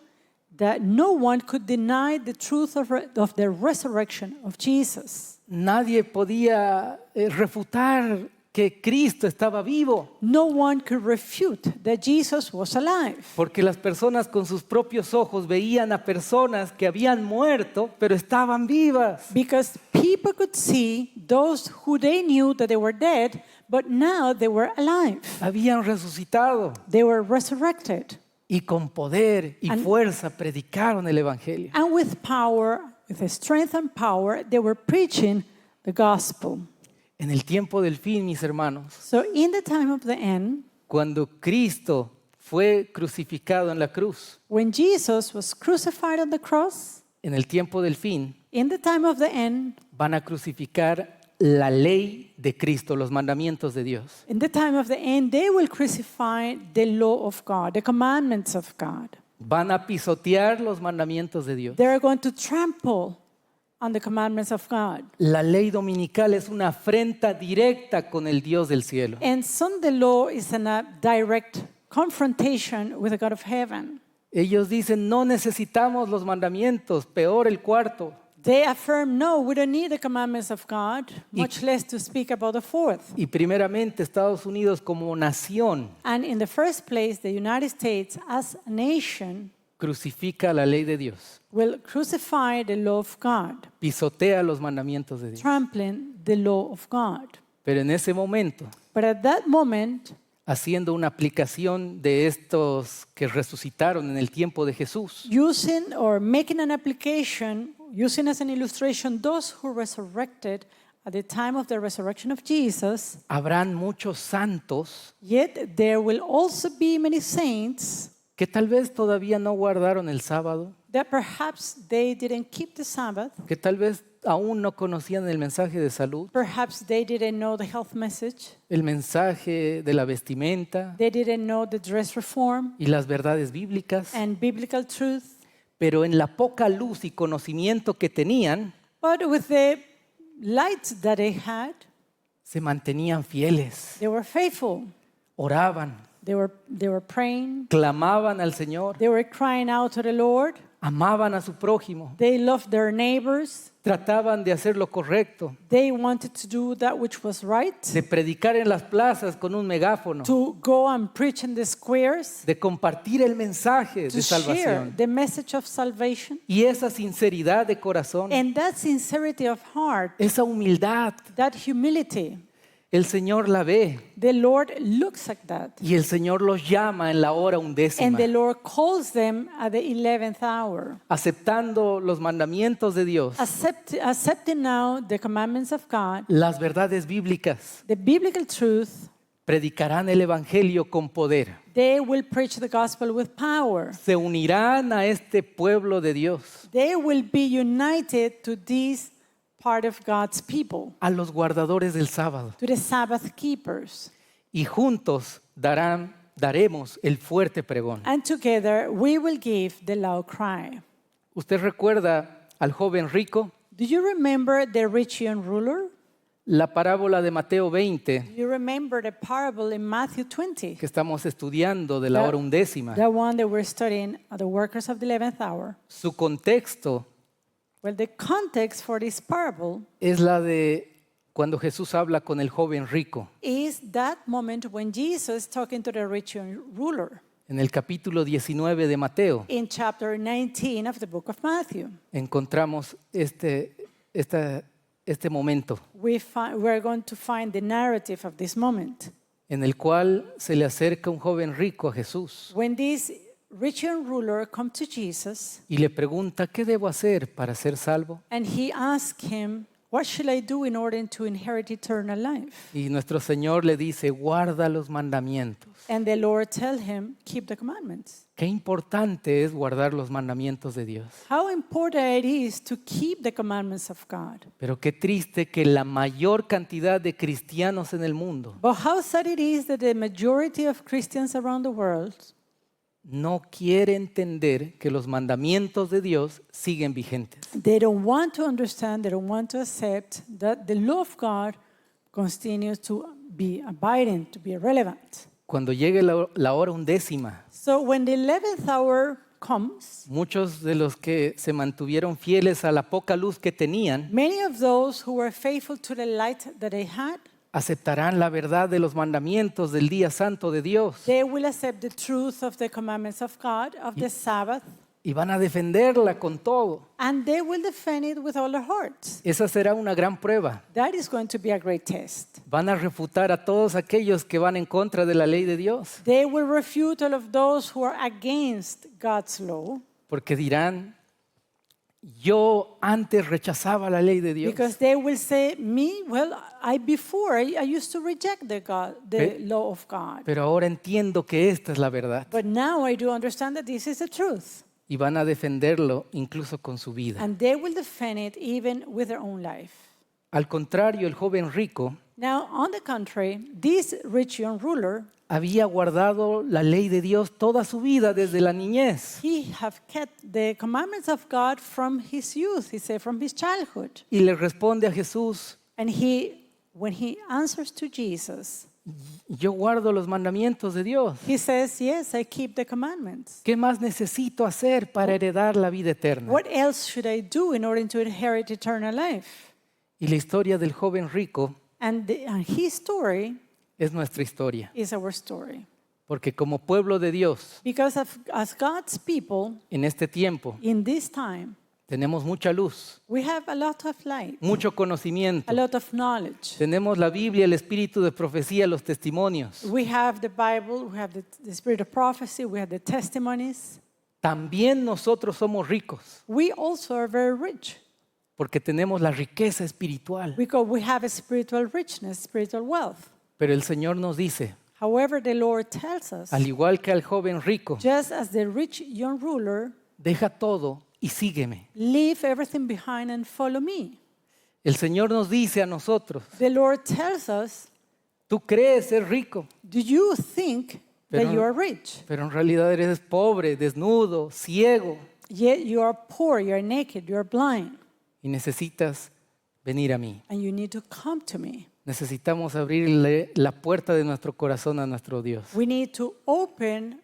B: that no one could deny the truth of the resurrection of Jesus.
A: Nadie podía refutar que Cristo estaba vivo,
B: No one could refute that Jesus was alive.
A: porque las personas con sus propios ojos veían a personas que habían muerto, pero estaban vivas.
B: Because people could see those who they knew that they were dead, but now they were alive.
A: Habían resucitado
B: They were resurrected.
A: y con poder y
B: And-
A: fuerza predicaron el Evangelio.
B: And with power, with the strength and power, they were preaching the gospel.
A: En el tiempo del fin, mis hermanos,
B: So in the time of the end,
A: cuando Cristo fue crucificado en la cruz,
B: when Jesus was crucified on the cross,
A: en el tiempo del fin,
B: in the time of the end,
A: van a crucificar la ley de Cristo, los mandamientos de Dios.
B: in the time of the end, they will crucify the law of God, the commandments of God.
A: Van a pisotear los mandamientos de Dios.
B: They are going to trample on the commandments of God.
A: La ley dominical es una afrenta directa con el Dios del cielo.
B: And Sunday law is in a direct confrontation with the God of heaven.
A: Ellos dicen, no necesitamos los mandamientos, peor el cuarto.
B: They affirm, no, we don't need the commandments of God, much less to speak about the fourth.
A: Y primeramente Estados Unidos como nación
B: And in the first place, the United States as a nation
A: crucifica la ley de Dios,
B: will crucify the law of God,
A: pisotea los mandamientos de Dios.
B: trampling the law of God.
A: Pero en ese momento,
B: But at that moment,
A: haciendo una aplicación de estos que resucitaron en el tiempo de Jesús,
B: using or making an application, using as an illustration those who resurrected at the time of the resurrection of Jesus,
A: habrán muchos santos
B: yet there will also be many saints
A: que tal vez todavía no guardaron el sábado,
B: that perhaps they didn't keep the Sabbath,
A: que tal vez aún no conocían el mensaje de salud,
B: perhaps they didn't know the health message,
A: el mensaje de la vestimenta
B: they didn't know the dress reform
A: y las verdades bíblicas,
B: and biblical truth,
A: pero en la poca luz y conocimiento que tenían,
B: but with the light that they had,
A: se mantenían fieles,
B: they were faithful.
A: oraban,
B: They were praying,
A: clamaban al Señor,
B: they were crying out to the Lord,
A: amaban a su prójimo,
B: they loved their neighbors,
A: trataban de hacer lo correcto,
B: they wanted to do that which was right,
A: de predicar en las plazas con un megáfono,
B: to go and preach in the squares,
A: de compartir el mensaje
B: to
A: de
B: share
A: salvación.
B: the message of salvation.
A: Y esa sinceridad de corazón,
B: And that sincerity of heart,
A: esa humildad,
B: that humility,
A: el Señor la ve
B: the Lord looks at that.
A: y el Señor los llama en la hora
B: And
A: undécima,
B: the Lord calls them at the 11th hour.
A: aceptando los mandamientos de Dios,
B: Accepting now the commandments of God,
A: las verdades bíblicas,
B: the biblical truth,
A: predicarán el Evangelio con poder.
B: they will preach the gospel with power.
A: Se unirán a este pueblo de Dios,
B: They will be united to this part of God's people,
A: a los guardadores del sábado,
B: to the Sabbath keepers.
A: y juntos daremos el fuerte pregón.
B: And together we will give the loud cry.
A: ¿Usted recuerda al joven rico?
B: Do you remember the rich young ruler?
A: La parábola de Mateo 20,
B: Do you remember the parable in Matthew 20?
A: que estamos estudiando de la hora undécima.
B: The one that we're studying at the workers of the 11th hour.
A: Su contexto
B: Well, the context for this parable
A: es la de cuando Jesús habla con el joven rico.
B: is that moment when Jesus is talking to the rich young ruler
A: En el capítulo 19 de Mateo
B: in chapter 19 of the book of Matthew.
A: encontramos este momento
B: We're going to find the narrative of this moment
A: en el cual se le acerca un joven rico a Jesús
B: when this rich young ruler come to Jesus
A: y le pregunta, ¿qué debo hacer para ser salvo?
B: and he asked him, what shall I do in order to inherit eternal life?
A: Y nuestro Señor le dice, guarda los mandamientos.
B: And the Lord tell him, keep the commandments.
A: Qué importante es guardar los mandamientos de Dios.
B: How important it is to keep the commandments of God.
A: Pero qué triste que la mayor cantidad de cristianos en el mundo
B: But how sad it is that the majority of Christians around the world
A: no quiere entender que los mandamientos de Dios siguen vigentes.
B: they don't want to understand, they don't want to accept that the law of God continues to be abiding, to be relevant.
A: Cuando llegue la hora undécima,
B: So when the 11th hour comes,
A: muchos de los que se mantuvieron fieles a la poca luz que tenían
B: many of those who were faithful to the light that they had,
A: aceptarán la verdad de los mandamientos del día santo de Dios
B: they will accept the truth of the commandments of God, of the Sabbath,
A: y van a defenderla con todo.
B: and they will defend it with all their hearts.
A: Esa será una gran prueba.
B: That is going to be a great test.
A: Van a refutar a todos aquellos que van en contra de la ley de Dios,
B: They will refute all of those who are against God's law,
A: porque dirán, yo antes rechazaba la ley de Dios,
B: because they will say, me, well, I used to reject the law of God.
A: pero ahora entiendo que esta es la verdad.
B: But now I do understand that this is the truth.
A: Y van a defenderlo incluso con su vida.
B: And they will defend it even with their own life.
A: Al contrario, el joven rico
B: Now, on the contrary, this rich young ruler,
A: había guardado la ley de Dios toda su vida desde la niñez.
B: he have kept the commandments of God from his youth, he said, from his childhood.
A: Y le responde a Jesús,
B: And he when he answers to Jesus,
A: yo guardo los mandamientos de Dios.
B: he says, yes, I keep the commandments.
A: ¿Qué más necesito hacer para heredar la vida eterna?
B: What else should I do in order to inherit eternal life?
A: Y la historia del joven rico
B: And his story
A: es nuestra historia.
B: is our story.
A: Porque como pueblo de Dios,
B: Because as God's people,
A: en este tiempo,
B: in this time,
A: tenemos mucha luz,
B: we have a lot of light,
A: mucho conocimiento.
B: a lot of knowledge.
A: Tenemos la Biblia, el espíritu de profecía, los testimonios.
B: We have the Bible, we have the spirit of prophecy, we have the testimonies.
A: También nosotros somos ricos
B: We also are very rich
A: porque tenemos la riqueza espiritual.
B: because we have a spiritual richness, spiritual wealth.
A: Pero el Señor nos dice,
B: However, the Lord tells us,
A: al igual que al joven rico,
B: just as the rich young ruler,
A: deja todo y sígueme.
B: leave everything behind and follow me.
A: El Señor nos dice a nosotros,
B: The Lord tells us,
A: tú crees ser rico,
B: do you think
A: Pero-
B: that you are rich?
A: pero en realidad eres pobre, desnudo, ciego
B: Yet you are poor, you are naked, you are blind,
A: y necesitas venir a mí.
B: and you need to come to me.
A: Necesitamos abrirle la puerta de nuestro corazón a nuestro Dios.
B: We need to open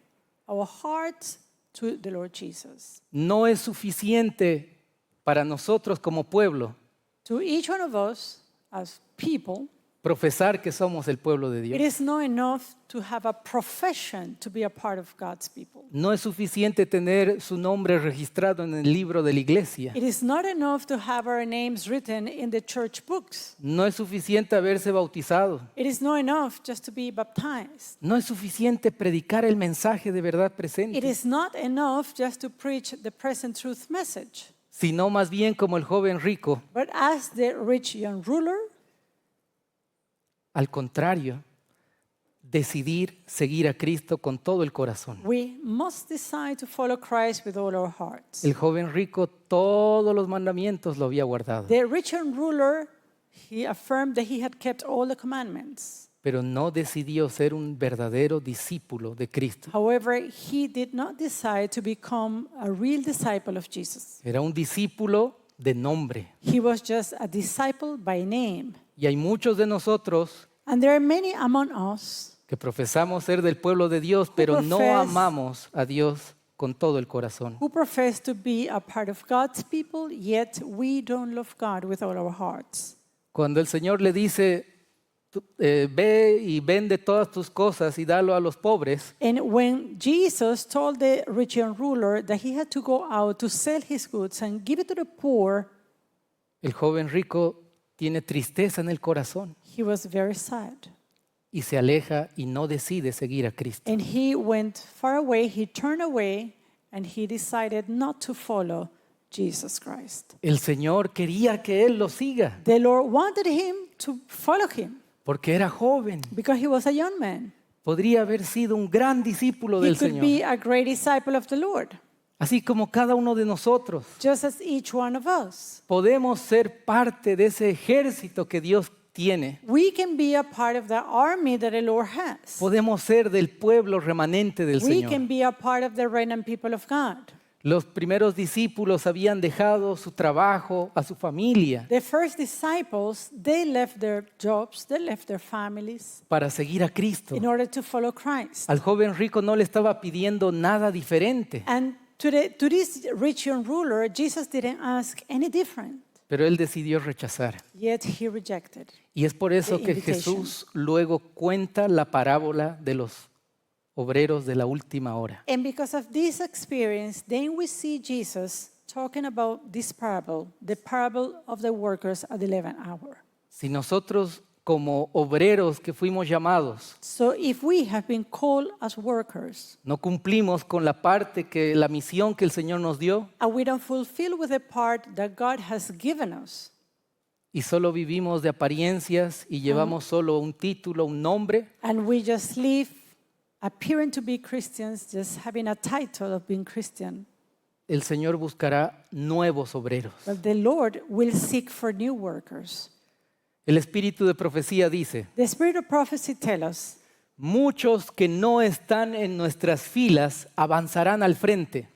B: our hearts to the Lord Jesus.
A: No es suficiente para nosotros como pueblo
B: To each one of us as people,
A: profesar que somos el pueblo de
B: it
A: Dios.
B: is not enough to have a profession to be a part of God's people.
A: No es suficiente tener su nombre registrado en el libro de la iglesia.
B: It is not enough to have our names written in the church books.
A: No es suficiente haberse bautizado.
B: It is not enough just to be baptized.
A: No es suficiente predicar el mensaje de verdad
B: It
A: presente,
B: is not enough just to preach the present truth message.
A: sino más bien como el joven rico,
B: But as the rich young ruler,
A: al contrario, decidir seguir a Cristo con todo el corazón.
B: we must decide to follow Christ with all our hearts.
A: El joven rico todos los mandamientos lo había guardado,
B: The rich young ruler, he affirmed that he had kept all the commandments.
A: pero no decidió ser un verdadero discípulo de Cristo.
B: However, he did not decide to become a real disciple of Jesus.
A: Era un discípulo de nombre.
B: He was just a disciple by name.
A: Y hay muchos de nosotros
B: And there are many among us
A: que profesamos ser del pueblo de Dios, pero no
B: profess-
A: amamos a Dios con todo el corazón.
B: who profess to be a part of God's people, yet we don't love God with all our hearts.
A: Cuando el Señor le dice, ve y vende todas tus cosas y dalo a los pobres,
B: And when Jesus told the rich young ruler that he had to go out to sell his goods and give it to the poor,
A: el joven rico tiene tristeza en el corazón
B: he was very sad.
A: y se aleja y no decide seguir a Cristo.
B: And he went far away, he turned away, and he decided not to follow Jesus Christ.
A: El Señor quería que él lo siga
B: The Lord wanted him to follow him
A: porque era joven.
B: because he was a young man.
A: Podría haber sido un gran discípulo
B: He
A: del
B: could
A: Señor,
B: be a great disciple of the Lord,
A: así como cada uno de nosotros.
B: just as each one of us.
A: Podemos ser parte de ese ejército que Dios tiene.
B: We can be a part of the army that the Lord has.
A: Podemos ser del pueblo remanente del
B: We
A: Señor.
B: can be a part of the remnant people of God.
A: Los primeros discípulos habían dejado su trabajo, a su familia,
B: The first disciples, they left their jobs, they left their families
A: para seguir a Cristo.
B: in order to follow Christ.
A: Al joven rico no le estaba pidiendo nada diferente,
B: And to this rich young ruler, Jesus didn't ask any different,
A: pero él decidió rechazar.
B: yet he rejected.
A: Y es por eso
B: The
A: que
B: invitation.
A: Jesús luego cuenta la parábola de los obreros de la última hora.
B: And because of this experience, then we see Jesus talking about this parable, the parable of the workers at the 11th hour.
A: Si nosotros como obreros que fuimos llamados
B: So if we have been called as workers
A: no cumplimos con la parte que la misión que el Señor nos dio
B: and we don't fulfill with the part that God has given us,
A: y solo vivimos de apariencias y llevamos solo un título, un nombre,
B: and we just live appearing to be Christians, just having a title of being Christian,
A: el Señor buscará nuevos obreros.
B: but the Lord will seek for new workers.
A: El espíritu de profecía dice,
B: The spirit of prophecy tells us,
A: muchos que no están en nuestras filas avanzarán al frente.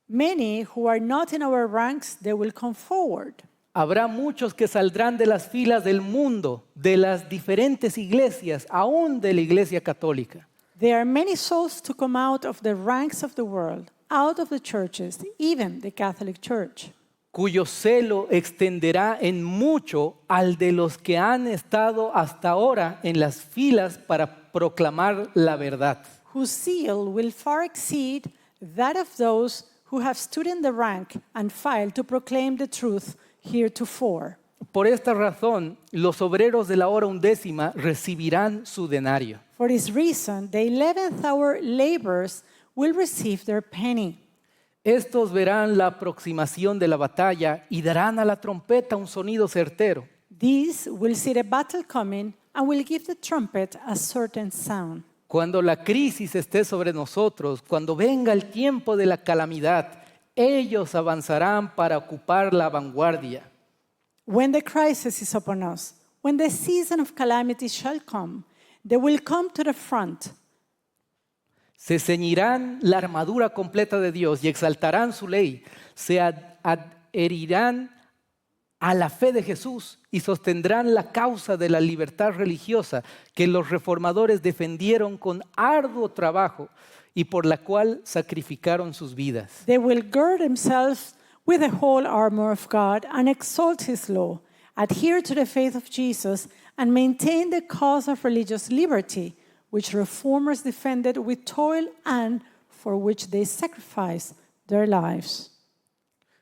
B: many who are not in our ranks, they will come forward.
A: Habrá muchos que saldrán de las filas del mundo, de las diferentes iglesias, aún de la iglesia católica.
B: There are many souls to come out of the ranks of the world, out of the churches, even the Catholic Church,
A: Cuyo celo extenderá en mucho al de los que han estado hasta ahora en las filas para proclamar la verdad.
B: whose zeal will far exceed that of those who have stood in the rank and file to proclaim the truth heretofore.
A: Por esta razón, los obreros de la hora undécima recibirán su denario.
B: For this reason, the 11th hour laborers will receive their penny.
A: Estos verán la aproximación de la batalla y darán a la trompeta un sonido certero.
B: These will see the battle coming and will give the trumpet a certain sound.
A: Cuando la crisis esté sobre nosotros, cuando venga el tiempo de la calamidad, ellos avanzarán para ocupar la vanguardia.
B: When the crisis is upon us, when the season of calamity shall come, they will come to the front.
A: Se ceñirán la armadura completa de Dios y exaltarán su ley. Se adherirán a la fe de Jesús y sostendrán la causa de la libertad religiosa que los reformadores defendieron con arduo trabajo y por la cual sacrificaron sus vidas.
B: They will gird themselves with the whole armor of God and exalt his law, adhere to the faith of Jesus, and maintain the cause of religious liberty, which reformers defended with toil and for which they sacrificed their lives.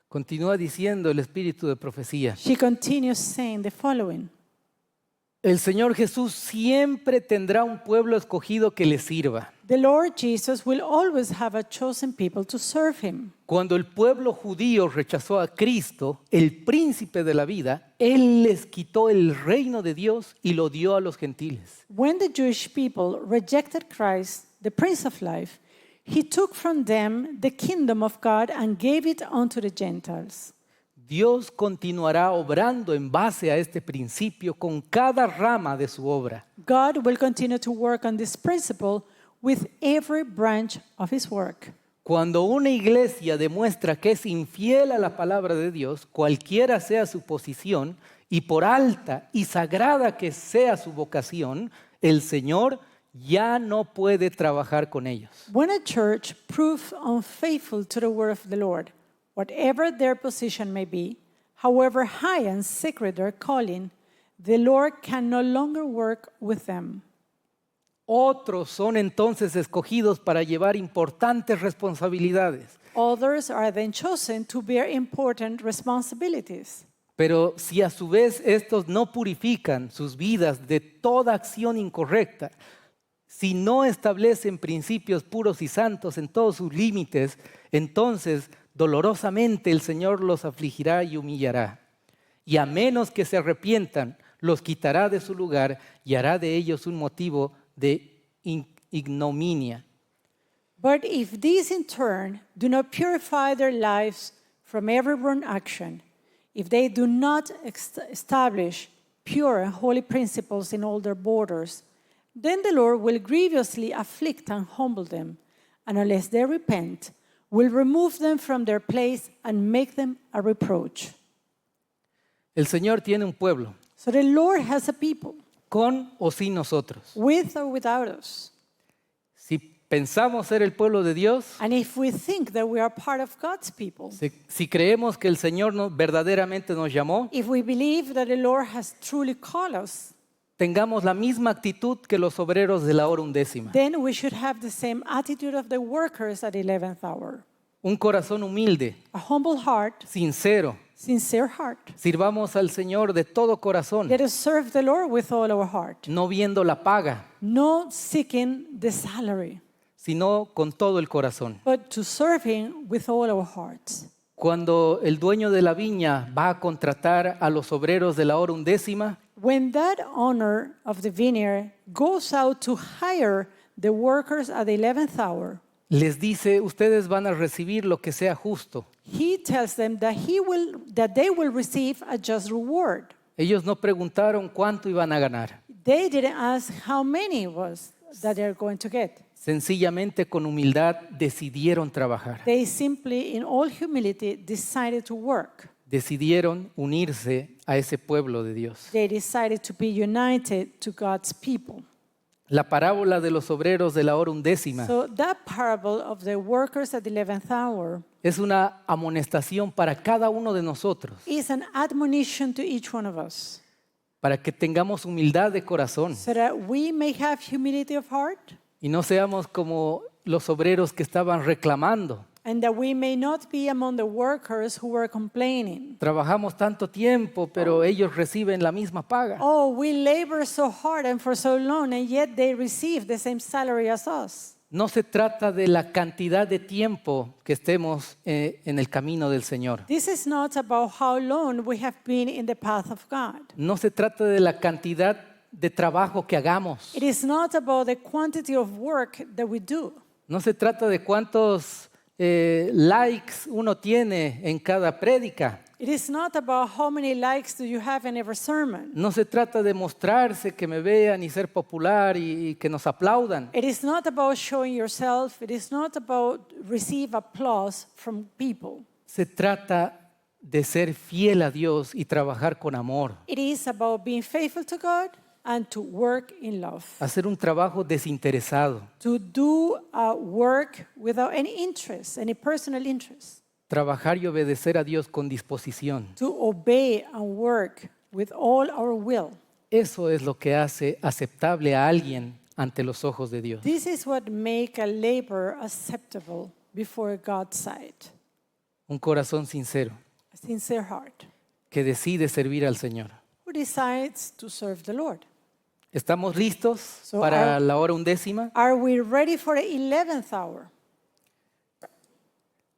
A: Continúa diciendo el espíritu de profecía.
B: She continues saying the following.
A: El Señor Jesús siempre tendrá un pueblo escogido que le sirva.
B: The Lord Jesus will always have a chosen people to serve him.
A: Cuando el pueblo judío rechazó a Cristo, el príncipe de la vida, Él les quitó el reino de Dios y lo dio a los gentiles.
B: When the Jewish people rejected Christ, the Prince of Life, he took from them the kingdom of God and gave it unto the Gentiles.
A: Dios continuará obrando en base a este principio con cada rama de su obra.
B: God will continue to work on this principle with every branch of his work.
A: Cuando una iglesia demuestra que es infiel a la palabra de Dios, cualquiera sea su posición, y por alta y sagrada que sea su vocación, el Señor ya no puede trabajar con ellos.
B: When a church proves unfaithful to the word of the Lord, whatever their position may be, however high and sacred their calling, the Lord can no longer work with them.
A: Otros son entonces escogidos para llevar importantes responsabilidades.
B: Others are then chosen to bear important responsibilities.
A: Pero si a su vez estos no purifican sus vidas de toda acción incorrecta, si no establecen principios puros y santos en todos sus límites, entonces dolorosamente el Señor los afligirá y humillará. Y a menos que se arrepientan, los quitará de su lugar y hará de ellos un motivo de ignominia.
B: But if these in turn do not purify their lives from every wrong action, if they do not establish pure and holy principles in all their borders, then the Lord will grievously afflict and humble them, and unless they repent, will remove them from their place and make them a reproach.
A: El Señor tiene un pueblo,
B: So the Lord has a people,
A: con o sin nosotros.
B: with or without us.
A: Si pensamos ser el pueblo de Dios,
B: And if we think that we are part of God's people,
A: si creemos que el Señor verdaderamente nos llamó,
B: if we believe that the Lord has truly called us,
A: tengamos la misma actitud que los obreros de la hora undécima.
B: then we should have the same attitude of the workers at the 11th hour.
A: Un corazón humilde,
B: A humble heart,
A: sincero.
B: sincere heart.
A: Sirvamos al Señor de todo corazón,
B: Let us serve the Lord with all our heart,
A: no viendo la paga,
B: not seeking the salary,
A: sino con todo el corazón.
B: but to serve Him with all our hearts.
A: Cuando el dueño de la viña va a contratar a los obreros de la hora undécima,
B: When that owner of the vineyard goes out to hire the workers at the 11th hour,
A: les dice, ustedes van a recibir lo que sea justo.
B: he tells them that they will receive a just reward.
A: Ellos no preguntaron cuánto iban a ganar.
B: They didn't ask how many it was that they're going to get.
A: Sencillamente con humildad decidieron trabajar.
B: They simply, in all humility, decided to work.
A: decidieron unirse a ese pueblo de Dios.
B: They decided to be united to God's people.
A: La parábola de los obreros de la hora undécima
B: So that parable of the workers at the 11th hour
A: es una amonestación para cada uno de nosotros,
B: is an admonition to each one of us,
A: para que tengamos humildad de corazón
B: so that we may have humility of heart
A: y no seamos como los obreros que estaban reclamando.
B: and that we may not be among the workers who were complaining.
A: Trabajamos tanto tiempo, pero ellos reciben la misma paga.
B: Oh, we labor so hard and for so long, and yet they receive the same salary as us.
A: No se trata de la cantidad de tiempo que estemos en el camino del Señor.
B: This is not about how long we have been in the path of God.
A: No se trata de la cantidad de trabajo que hagamos.
B: It is not about the quantity of work that we do.
A: No se trata de cuántos likes uno tiene en cada prédica.
B: It is not about how many likes do you have in every sermon.
A: No se trata de mostrarse, que me vean y ser popular y que nos aplaudan.
B: It is not about showing yourself. It is not about receive applause from people.
A: Se trata de ser fiel a Dios y trabajar con amor.
B: It is about being faithful to God and to work in love.
A: Hacer un trabajo desinteresado.
B: To do work without any interest, any personal interest.
A: Trabajar y obedecer a Dios con disposición.
B: To obey and work with all our will.
A: Eso es lo que hace aceptable a alguien ante los ojos de Dios.
B: This is what makes a labor acceptable before God's sight.
A: Un corazón sincero
B: A sincere heart
A: que decide servir al Señor.
B: who decides to serve the Lord.
A: ¿Estamos listos
B: So
A: para
B: are-
A: la hora undécima?
B: Are we ready for the 11th hour?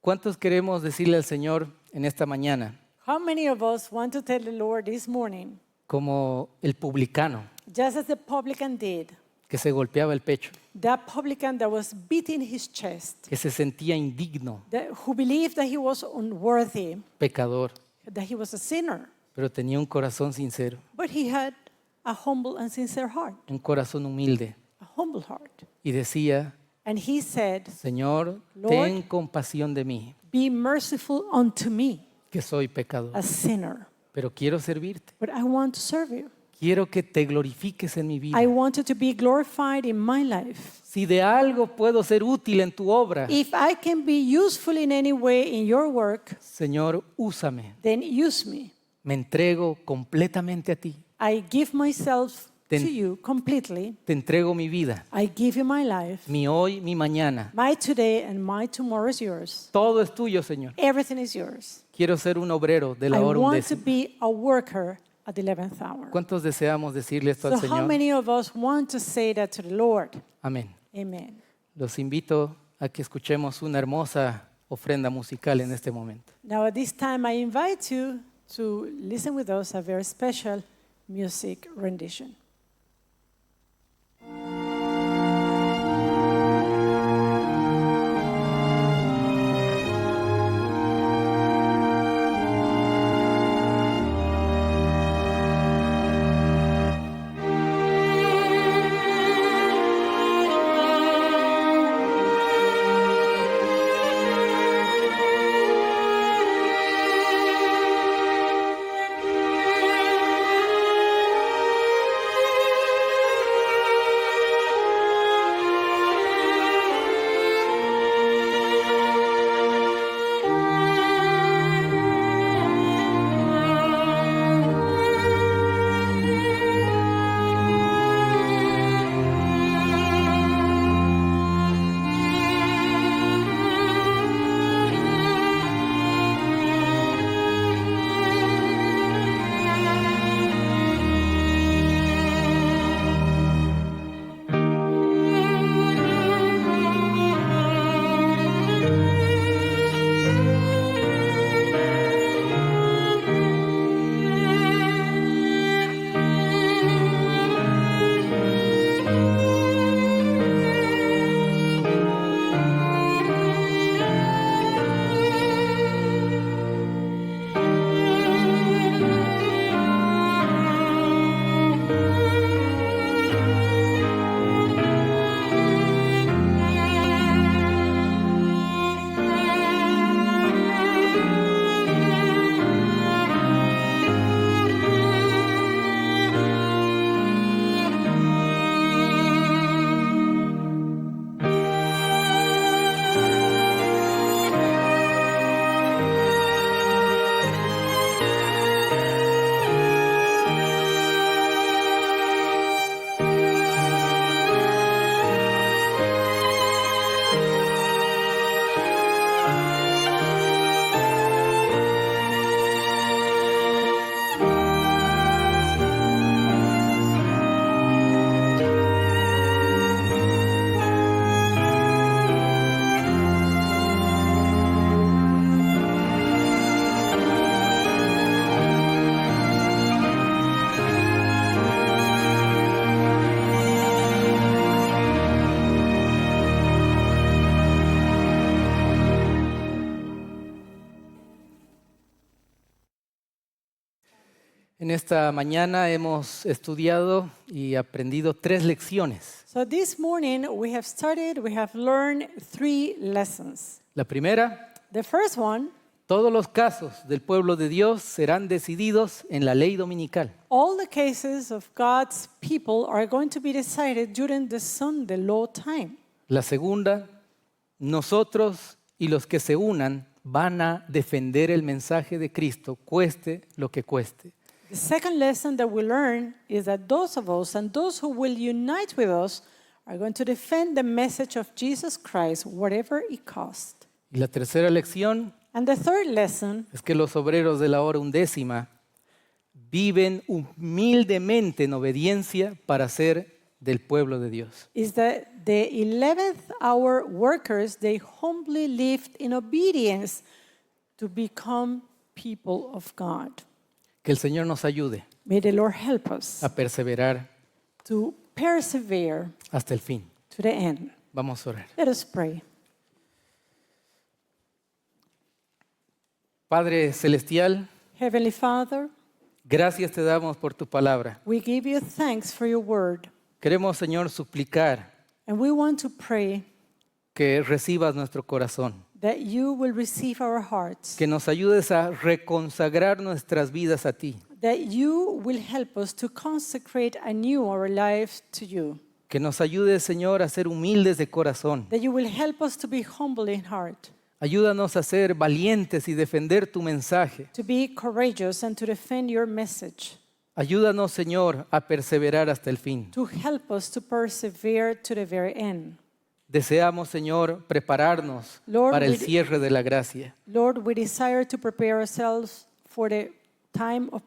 A: ¿Cuántos queremos decirle al Señor en esta mañana,
B: How many of us want to tell the Lord this morning,
A: como el publicano
B: just as the publican did,
A: que se golpeaba el pecho,
B: that publican that was beating his chest,
A: que se sentía indigno,
B: who believed that he was unworthy,
A: pecador,
B: that he was a sinner,
A: pero tenía un corazón sincero,
B: but he had a humble and sincere heart,
A: un corazón humilde,
B: a humble heart.
A: y decía,
B: And he said,
A: Señor,
B: Lord,
A: ten compasión de mí,
B: be merciful unto me,
A: que soy pecador,
B: a sinner,
A: pero quiero servirte.
B: but I want to serve you.
A: Quiero que te glorifiques en mi vida.
B: I wanted to be glorified in my life.
A: Si de algo puedo ser útil en tu obra,
B: If I can be useful in any way in your work,
A: Señor, úsame.
B: then use me.
A: Me entrego completamente a ti.
B: I give myself
A: Then-
B: to you completely.
A: Te entrego mi vida,
B: I give you my life.
A: mi hoy, mi mañana.
B: My today and my tomorrow is yours.
A: Todo es tuyo, Señor.
B: Everything is yours.
A: Quiero ser un obrero de la
B: I
A: hora
B: want to
A: undécima.
B: be a worker at the 11th hour.
A: ¿Cuántos deseamos decirle esto al
B: So how
A: Señor?
B: many of us want to say that to the Lord?
A: Amén.
B: Amen.
A: Los invito a que escuchemos una hermosa ofrenda musical en este momento.
B: Now at this time I invite you to listen with us a very special music rendition.
A: En esta mañana hemos estudiado y aprendido 3 lecciones.
B: So this morning we have learned 3 lessons.
A: La primera,
B: The first one,
A: todos los casos del pueblo de Dios serán decididos en la ley dominical.
B: all the cases of God's people are going to be decided during the Sunday law time.
A: La segunda, nosotros y los que se unan van a defender el mensaje de Cristo, cueste lo que cueste.
B: The second lesson that we learn is that those of us and those who will unite with us are going to defend the message of Jesus Christ, whatever it costs.
A: Y la tercera lección
B: And the third lesson
A: es que los obreros de la hora undécima viven humildemente en obediencia para ser del pueblo de Dios.
B: is that the 11th hour workers, they humbly lived in obedience to become people of God.
A: Que el Señor nos ayude
B: May the Lord help us
A: a perseverar
B: to persevere
A: hasta el fin.
B: to the end.
A: Vamos a orar.
B: Let us pray.
A: Padre Celestial,
B: Heavenly Father,
A: gracias te damos por tu palabra.
B: we give you thanks for your word,
A: Queremos, Señor, suplicar
B: and we want to pray
A: que recibas nuestro corazón,
B: that you will receive our hearts,
A: que nos ayudes a reconsagrar nuestras vidas a ti,
B: that you will help us to consecrate anew our lives to you,
A: que nos ayudes, Señor, a ser humildes de corazón.
B: that you will help us to be humble in heart,
A: Ayúdanos a ser valientes y defender tu mensaje.
B: to be courageous and to defend your message,
A: Ayúdanos, Señor, a perseverar hasta el fin.
B: to help us to persevere to the very end.
A: Deseamos, Señor, prepararnos
B: Lord,
A: para el
B: we-
A: cierre de la gracia.
B: Lord, we desire to prepare ourselves for the time of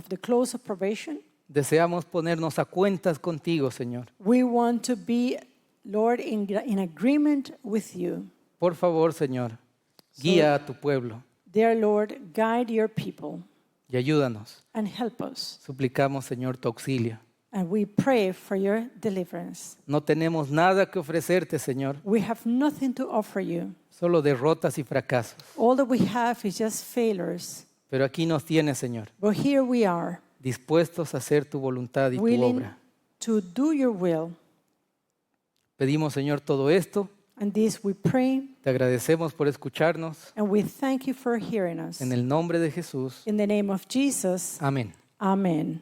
B: the close of probation.
A: Deseamos ponernos a cuentas contigo, Señor.
B: We want to be, Lord, in agreement with you.
A: Por favor, Señor, guía a tu pueblo
B: Dear Lord, guide your people
A: y ayúdanos.
B: and help us.
A: Suplicamos, Señor, tu auxilio.
B: And we pray for your deliverance.
A: No tenemos nada que ofrecerte, Señor,
B: We have nothing to offer you.
A: solo derrotas y fracasos.
B: All that we have is just failures.
A: Pero aquí nos tienes, Señor,
B: But here we are,
A: dispuestos a hacer tu voluntad y tu
B: willing
A: obra.
B: to do your will.
A: Pedimos, Señor, todo esto.
B: And this we pray,
A: Te agradecemos por escucharnos.
B: and we thank you for hearing us.
A: En el nombre de Jesús.
B: In the name of Jesus,
A: Amén.
B: amen.